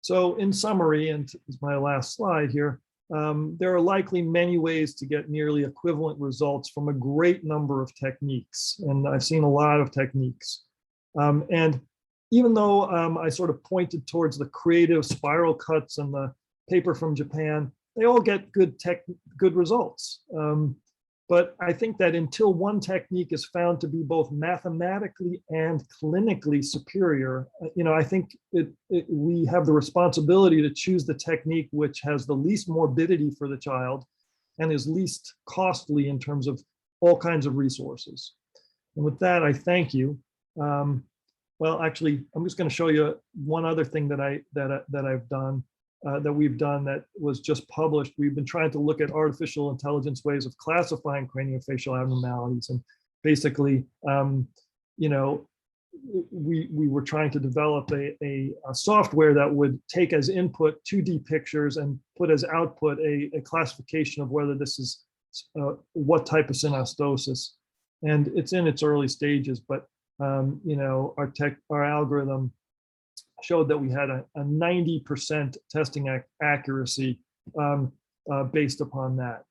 So in summary, and this is my last slide here, there are likely many ways to get nearly equivalent results from a great number of techniques. And I've seen a lot of techniques. And even though I sort of pointed towards the creative spiral cuts and the paper from Japan, they all get good results. But I think that until one technique is found to be both mathematically and clinically superior, I think we have the responsibility to choose the technique which has the least morbidity for the child and is least costly in terms of all kinds of resources. And with that, I thank you. Well, actually, I'm just going to show you one other thing that I've done. That we've done that was just published. We've been trying to look at artificial intelligence ways of classifying craniofacial abnormalities. And basically, we were trying to develop a software that would take as input 2D pictures and put as output a classification of whether this is what type of synostosis. And it's in its early stages, but our algorithm showed that we had a 90% testing accuracy based upon that.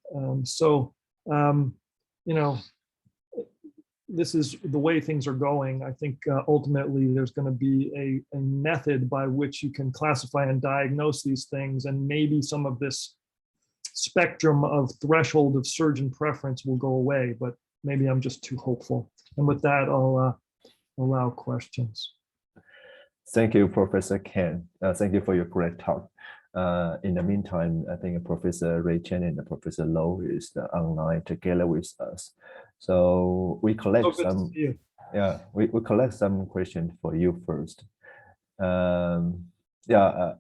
This is the way things are going. I think ultimately there's going to be a method by which you can classify and diagnose these things, and maybe some of this spectrum of threshold of surgeon preference will go away, but maybe I'm just too hopeful. And with that, I'll allow questions. Thank you, Professor Kane. Thank you for your great talk. In the meantime, I think Professor Ray Chen and Professor Low is online together with us. So we collect we collect some questions for you first. I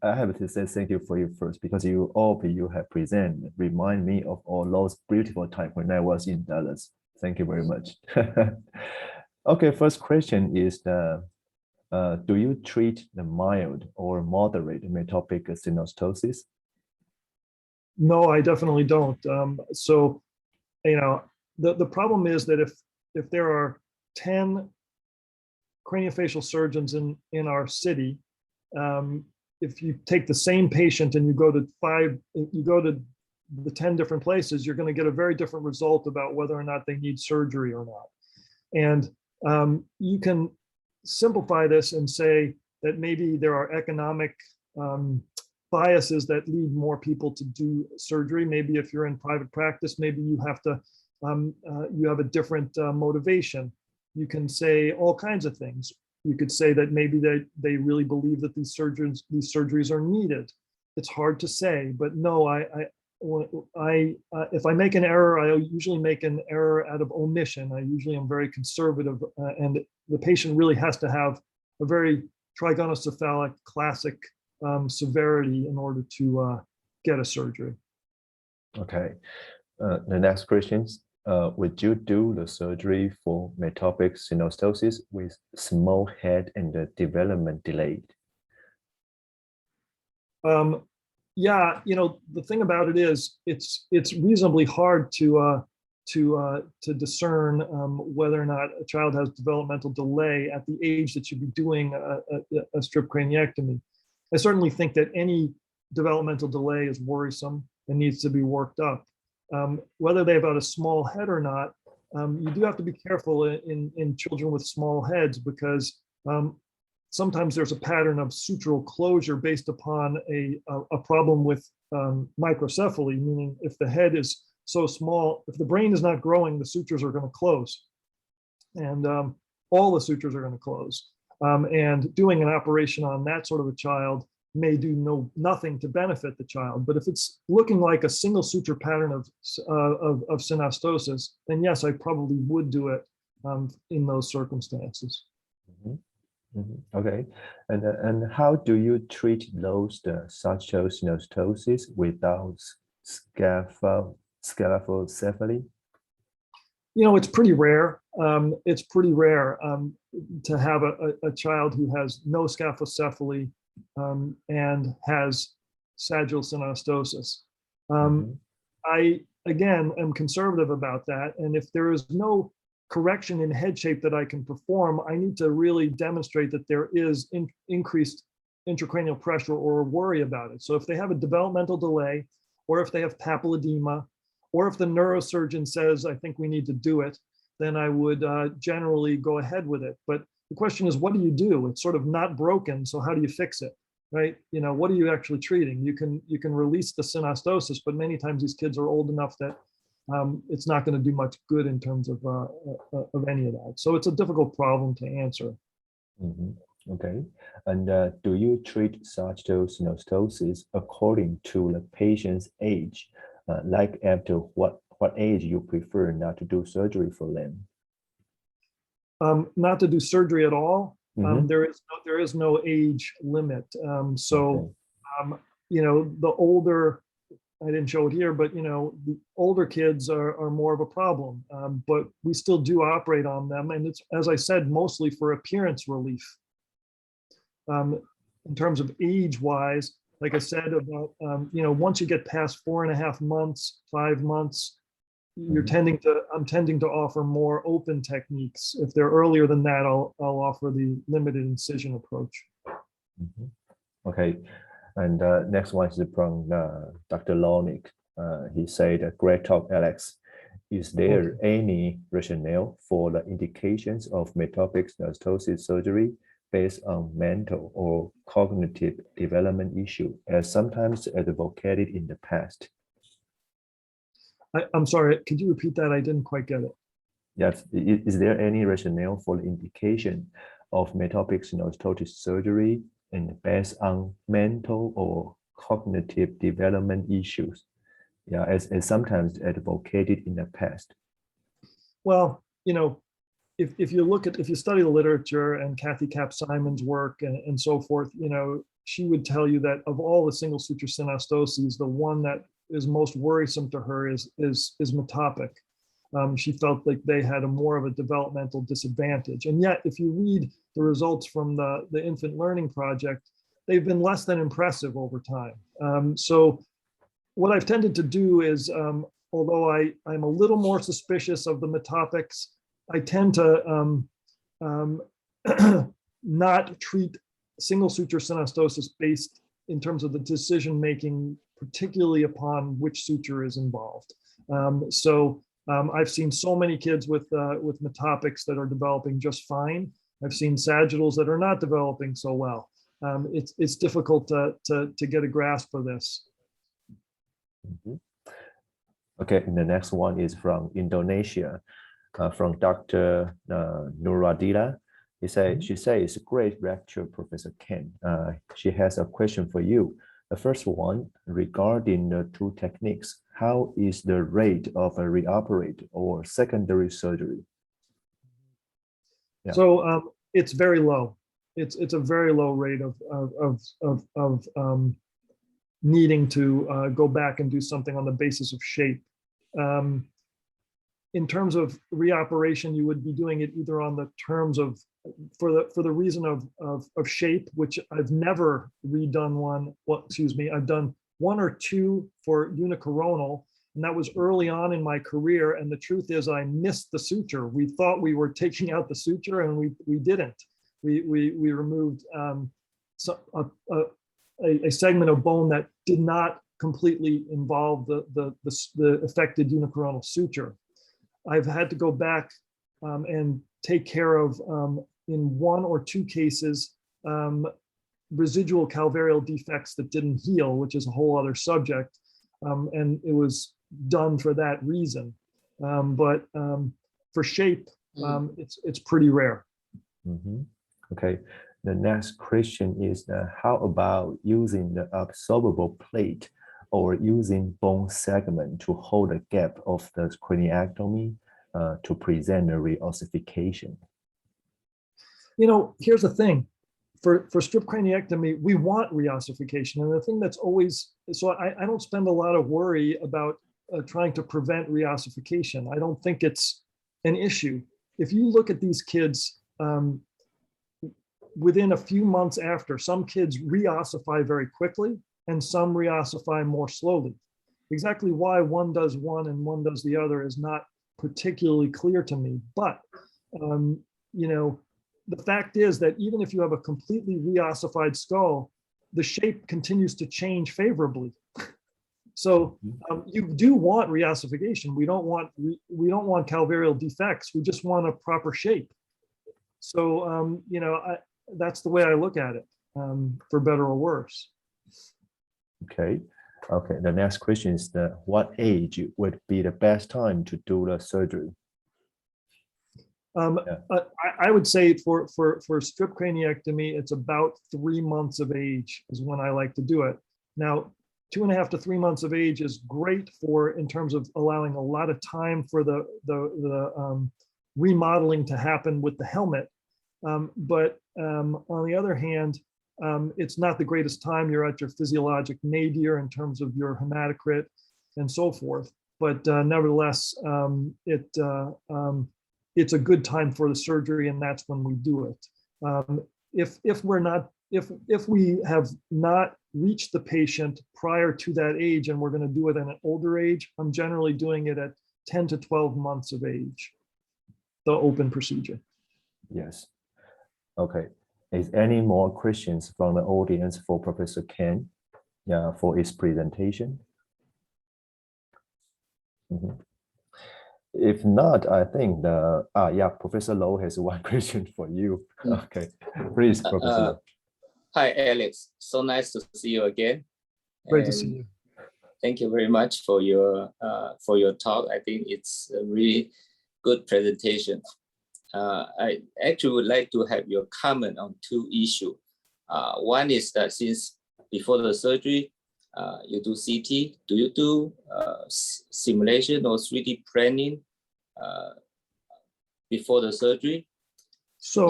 have to say thank you for you first, because all of you have presented remind me of all those beautiful times when I was in Dallas. Thank you very much. Okay, first question is do you treat the mild or moderate metopic synostosis? No, I definitely don't. The problem is that if there are 10 craniofacial surgeons in our city, if you take the same patient and you go to the 10 different places, you're going to get a very different result about whether or not they need surgery or not. And you can simplify this and say that maybe there are economic biases that lead more people to do surgery. Maybe if you're in private practice, maybe you have to you have a different motivation. You can say all kinds of things. You could say that maybe they really believe that these surgeries are needed. It's hard to say, but no, if I make an error, I usually make an error out of omission. I usually am very conservative, and the patient really has to have a very trigonocephalic classic severity in order to get a surgery. Okay. The next question, would you do the surgery for metopic synostosis with small head and the development delayed? Yeah, the thing about it is it's reasonably hard to discern whether or not a child has developmental delay at the age that you'd be doing a strip craniectomy. I certainly think that any developmental delay is worrisome and needs to be worked up. Whether they've got a small head or not, you do have to be careful in children with small heads, because sometimes there's a pattern of sutural closure based upon a problem with microcephaly, meaning if the head is so small, if the brain is not growing, the sutures are going to close. And all the sutures are going to close. And doing an operation on that sort of a child may do nothing to benefit the child. But if it's looking like a single suture pattern of synostosis, then yes, I probably would do it in those circumstances. Mm-hmm. Mm-hmm. Okay, and how do you treat those suture synostosis without scaphocephaly? It's pretty rare. It's pretty rare to have a child who has no scaphocephaly and has sagittal synostosis. I, again, am conservative about that. And if there is no correction in head shape that I can perform, I need to really demonstrate that there is increased intracranial pressure or worry about it. So if they have a developmental delay, or if they have papilledema, or if the neurosurgeon says, I think we need to do it, then I would generally go ahead with it. But the question is, what do you do? It's sort of not broken, so how do you fix it, right? What are you actually treating? You can release the synostosis, but many times these kids are old enough that it's not going to do much good in terms of any of that. So it's a difficult problem to answer. Mhm. Okay. And do you treat sagittal synostosis according to the patient's age? Like after what age you prefer not to do surgery for them? Not to do surgery at all. Mhm. There is no age limit. Okay. The older, I didn't show it here, but the older kids are more of a problem. But we still do operate on them, and it's, as I said, mostly for appearance relief. In terms of age-wise, like I said, about once you get past 4.5 months, 5 months, I'm tending to offer more open techniques. If they're earlier than that, I'll offer the limited incision approach. Mhm. Okay. And next one is from Dr. Lornick. He said, "Great talk, Alex. Is there any rationale for the indications of metopic synostosis surgery based on mental or cognitive development issue, as sometimes advocated in the past?" I'm sorry, could you repeat that? I didn't quite get it. Yes. Is there any rationale for the indication of metopic synostosis surgery and based on mental or cognitive development issues? Yeah, as sometimes advocated in the past. Well, if you study the literature and Kathy Cap-Simon's work and so forth, she would tell you that of all the single suture synostoses, the one that is most worrisome to her is Metopic. She felt like they had more of a developmental disadvantage. And yet, if you read the results from the infant learning project, they've been less than impressive over time. So what I've tended to do is, although I'm a little more suspicious of the Metopics, I tend to not treat single suture synostosis based in terms of the decision making, particularly upon which suture is involved. I've seen so many kids with Metopics that are developing just fine. I've seen sagittals that are not developing so well. It's difficult to get a grasp of this. Mhm. Okay, and the next one is from Indonesia, from Dr. Nuradila. She says, "Great lecture, Professor Kane. She has a question for you. The first one regarding the two techniques. How is the rate of a reoperate or secondary surgery?" Yeah. So it's very low. It's a very low rate of needing to go back and do something on the basis of shape. In terms of reoperation, you would be doing it either on the terms of, for the reason of shape, which I've never redone one. Well, excuse me, I've done one or two for unicoronal, and that was early on in my career. And the truth is, I missed the suture. We thought we were taking out the suture, and we didn't. We removed a segment of bone that did not completely involve the affected unicoronal suture. I've had to go back and take care of, in one or two cases, residual calvarial defects that didn't heal, which is a whole other subject. And it was done for that reason. But for shape, it's pretty rare. Mm-hmm. Okay. The next question is, how about using the absorbable plate or using bone segment to hold a gap of the craniectomy to present a reossification? Here's the thing. For strip craniectomy, we want reossification. And the thing that's always, so I don't spend a lot of worry about trying to prevent reossification. I don't think it's an issue. If you look at these kids, within a few months after, some kids reossify very quickly and some reossify more slowly. Exactly why one does one and one does the other is not particularly clear to me. But, the fact is that even if you have a completely reossified skull, the shape continues to change favorably. So you do want reossification. We don't want calvarial defects. We just want a proper shape. So that's the way I look at it, for better or worse. Okay. Okay, the next question is what age would be the best time to do the surgery? I would say for strip craniectomy, it's about 3 months of age is when I like to do it. Now, 2.5 to 3 months of age is great in terms of allowing a lot of time for the remodeling to happen with the helmet. But on the other hand, it's not the greatest time. You're at your physiologic nadir in terms of your hematocrit and so forth. But nevertheless, it's a good time for the surgery, and that's when we do it. If we have not reached the patient prior to that age and we're going to do it at an older age, I'm generally doing it at 10 to 12 months of age, the open procedure. Yes. Okay. Is any more questions from the audience for Professor Kane? Yeah, for his presentation? Mm-hmm. If not, I think Professor Low has one question for you. Okay, please, Professor Low. Hi, Alex. So nice to see you again. Great to see you. Thank you very much for your talk. I think it's a really good presentation. I actually would like to have your comment on two issues. One is that since before the surgery, you do CT, do you do simulation or 3D planning before the surgery? So,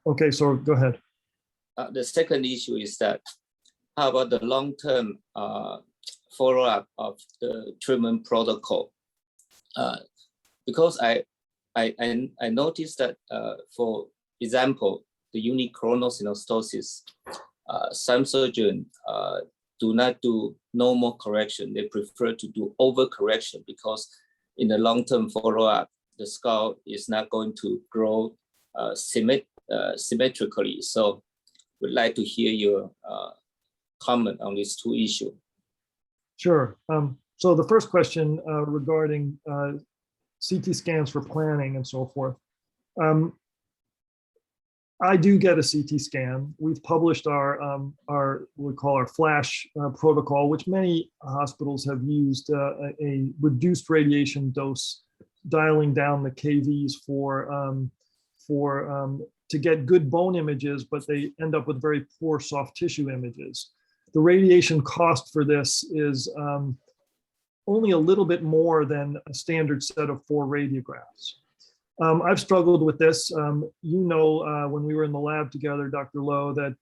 okay, so go ahead. The second issue is that how about the long-term follow-up of the treatment protocol? Because I noticed that, for example, the unique Craniosynostosis, some surgeons do not do normal correction. They prefer to do overcorrection because in the long-term follow-up, the skull is not going to grow symmetrically. So we'd like to hear your comment on these two issues. Sure. So the first question regarding CT scans for planning and so forth. I do get a CT scan. We've published our we call our FLASH protocol, which many hospitals have used, a reduced radiation dose, dialing down the KVs to get good bone images, but they end up with very poor soft tissue images. The radiation cost for this is only a little bit more than a standard set of 4 radiographs. I've struggled with this. When we were in the lab together, Dr. Lowe, that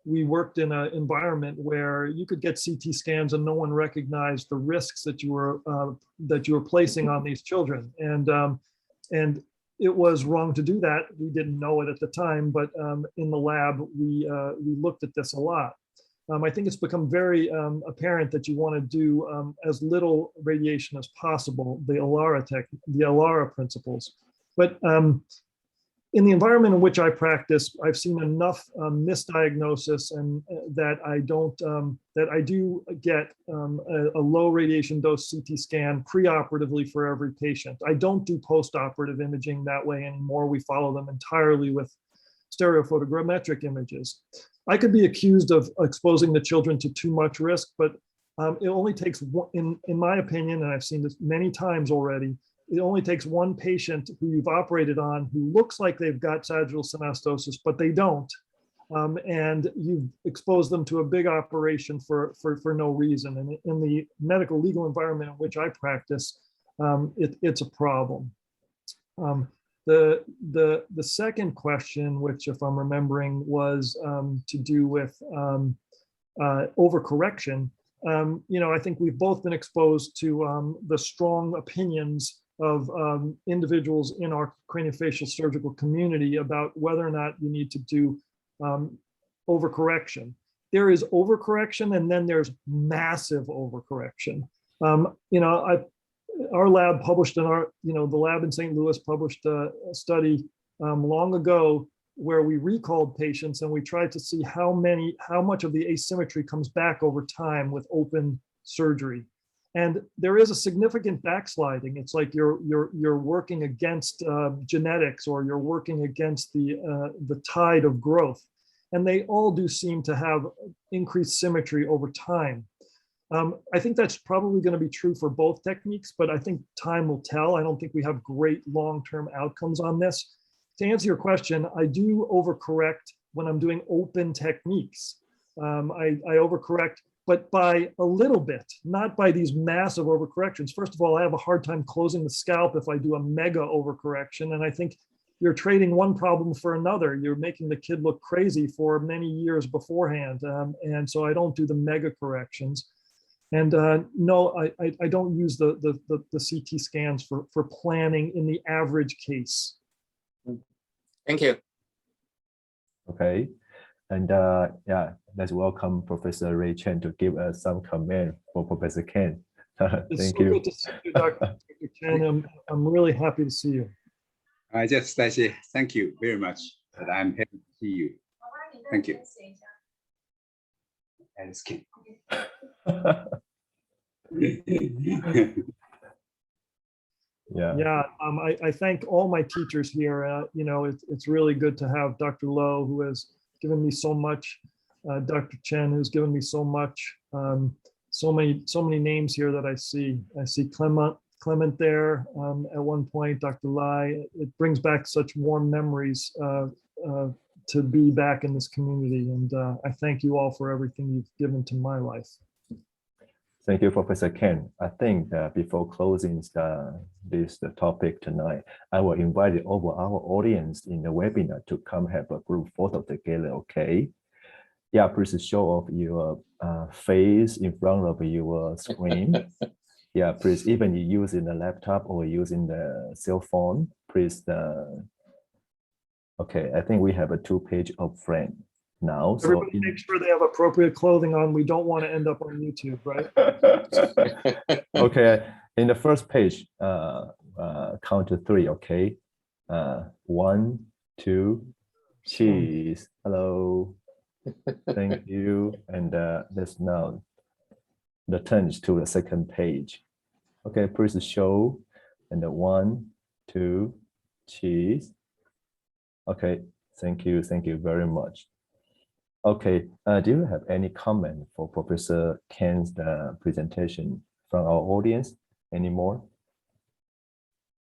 we worked in an environment where you could get CT scans and no one recognized the risks that you were placing on these children. And it was wrong to do that. We didn't know it at the time, but in the lab, we looked at this a lot. I think it's become very apparent that you want to do as little radiation as possible, the ALARA principles. But in the environment in which I practice, I've seen enough misdiagnosis and that I do get a low radiation dose CT scan preoperatively for every patient. I don't do postoperative imaging that way anymore. We follow them entirely with stereophotogrammetric images. I could be accused of exposing the children to too much risk, but it only takes one, in my opinion, and I've seen this many times already, it only takes one patient who you've operated on who looks like they've got sagittal synostosis, but they don't. And you've exposed them to a big operation for no reason. And in the medical legal environment in which I practice, it's a problem. The second question, which if I'm remembering was to do with overcorrection. I think we've both been exposed to the strong opinions of individuals in our craniofacial surgical community about whether or not you need to do overcorrection. There is overcorrection, and then there's massive overcorrection. Our lab published the lab in St. Louis published a study long ago where we recalled patients and we tried to see how much of the asymmetry comes back over time with open surgery. And there is a significant backsliding. It's like you're working against genetics, or you're working against the tide of growth. And they all do seem to have increased symmetry over time. I think that's probably going to be true for both techniques, but I think time will tell. I don't think we have great long-term outcomes on this. To answer your question, I do overcorrect when I'm doing open techniques. I overcorrect, but by a little bit, not by these massive overcorrections. First of all, I have a hard time closing the scalp if I do a mega overcorrection. And I think you're trading one problem for another. You're making the kid look crazy for many years beforehand. And so I don't do the mega corrections. And no, I don't use the CT scans for planning in the average case. Thank you. Okay. And yeah, let's welcome Professor Ray Chen to give us some comment for Professor Kane. It's Thank so you. good to see you, Dr. Chen. I'm really happy to see you. I just say thank you very much that I'm happy to see you. Thank you. And skin. Yeah, I thank all my teachers here. You know, it's really good to have Dr. Lowe, who has given me so much, Dr. Chen, who's given me so much, so many names here that I see. I see Clement there at one point, Dr. Lai. It brings back such warm memories to be back in this community. And I thank you all for everything you've given to my life. Thank you, Professor Ken. I think before closing this topic tonight, I will invite over our audience in the webinar to come have a group photo together, okay? Yeah, please show off your face in front of your screen. Yeah, please, even you using the laptop or using the cell phone, please. Okay, I think we have a 2-page of frame now. Everybody make sure they have appropriate clothing on. We don't want to end up on YouTube, right? Okay, in the first page, count to 3, okay? 1, 2, cheese. Hello. Thank you. And let's now the turn to the second page. Okay, please show. And the 1, 2, cheese. Okay, thank you very much. Okay, do you have any comment for Professor Ken's presentation from our audience anymore?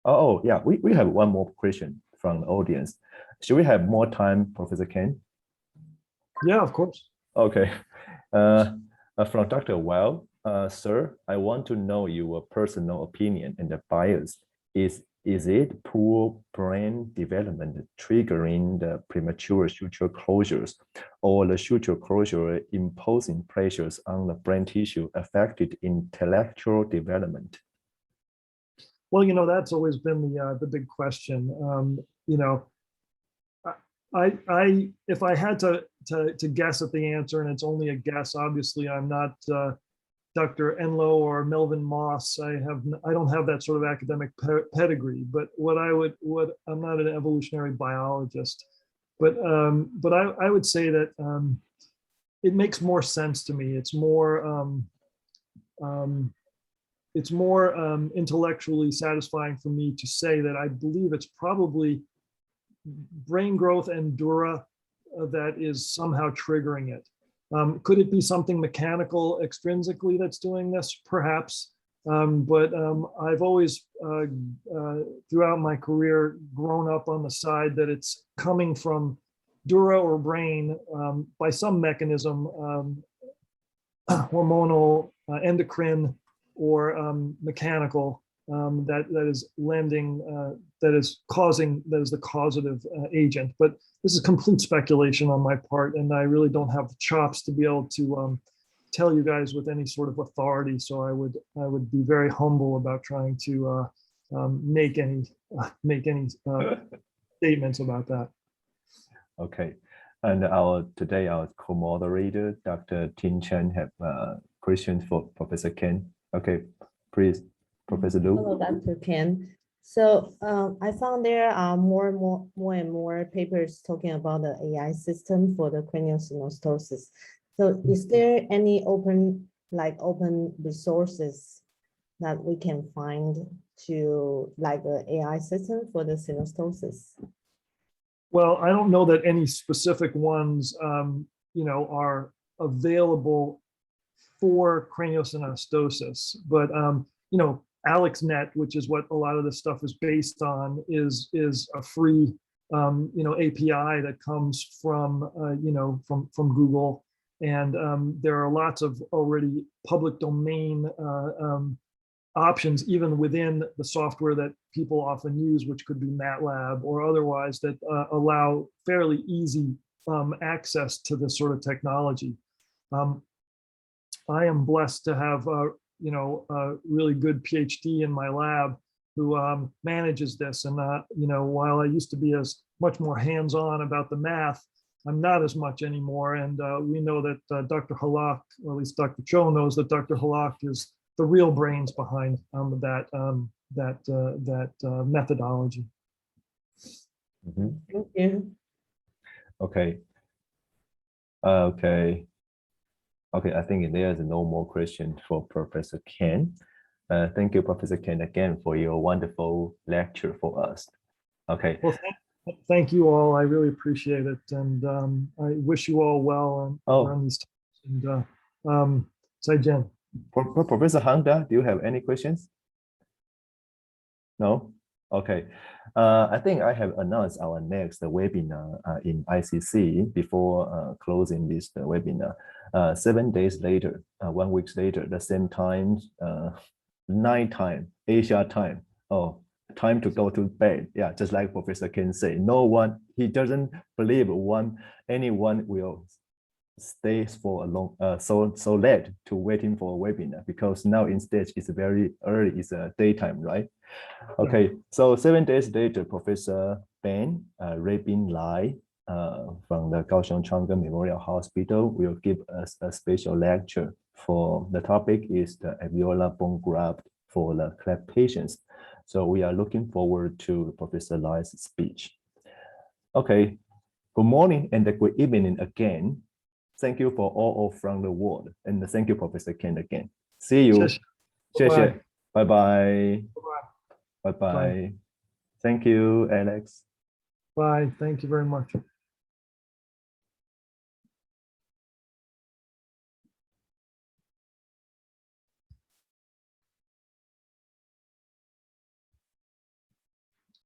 Oh yeah, we have one more question from the audience. Should we have more time, Professor Ken? Yeah, of course. Okay, from Dr. Well, sir, I want to know your personal opinion and the bias. Is it poor brain development triggering the premature suture closures, or the suture closure imposing pressures on the brain tissue affected intellectual development? Well, you know, that's always been the big question. You know, if I had to guess at the answer, and it's only a guess, obviously I'm not Dr. Enlow or Melvin Moss. I don't have that sort of academic pedigree, but I'm not an evolutionary biologist, but I would say that it makes more sense to me. It's more intellectually satisfying for me to say that I believe it's probably brain growth and dura that is somehow triggering it. Could it be something mechanical extrinsically that's doing this? Perhaps, but I've always, throughout my career, grown up on the side that it's coming from dura or brain by some mechanism, hormonal, endocrine, or mechanical, that is lending, that is the causative agent. But this is complete speculation on my part, and I really don't have the chops to be able to tell you guys with any sort of authority. So I would be very humble about trying to make any statements about that. Okay, and today our co-moderator, Dr. Tin Chen, have questions for Professor Ken. Okay, please, Professor Lu. Hello, Dr. Ken. So I found there are more and more papers talking about the AI system for the craniosynostosis. So is there any open resources that we can find to like the AI system for the synostosis? Well, I don't know that any specific ones, you know, are available for craniosynostosis, but you know, AlexNet, which is what a lot of this stuff is based on, is a free you know, API that comes from you know, from Google, and there are lots of already public domain options even within the software that people often use, which could be MATLAB or otherwise, that allow fairly easy access to this sort of technology. I am blessed to have you know, a really good PhD in my lab who manages this. And you know, while I used to be as much more hands-on about the math, I'm not as much anymore. And we know that Dr. Halak, or at least Dr. Cho knows that Dr. Halak is the real brains behind that methodology. Mhm. Thank you. Okay. Okay, I think there's no more question for Professor Kane. Thank you, Professor Kane, again for your wonderful lecture for us. Okay. Well, thank you all. I really appreciate it. And I wish you all well on these times. And Zaijian. Professor Hangda, do you have any questions? No? Okay. I think I have announced our next webinar in ICC before closing this webinar. 7 days later, 1 week later, the same time, night time, Asia time. Oh, time to go to bed. Yeah, just like Professor Kane say, no one, he doesn't believe anyone will stay for a long so late to waiting for a webinar, because now instead it's very early, it's a daytime, right? Okay, so 7 days later, Professor Ben Rabin Lai from the Kaohsiung Chang Memorial Hospital will give us a special lecture. For the topic is the alveolar bone graft for the cleft patients. So we are looking forward to Professor Lai's speech. Okay, good morning and good evening again. Thank you for all from the world, and thank you, Professor Kane, again. See you. Bye-bye. Bye-bye. Bye-bye. Thank you, Alex. Bye. Thank you very much.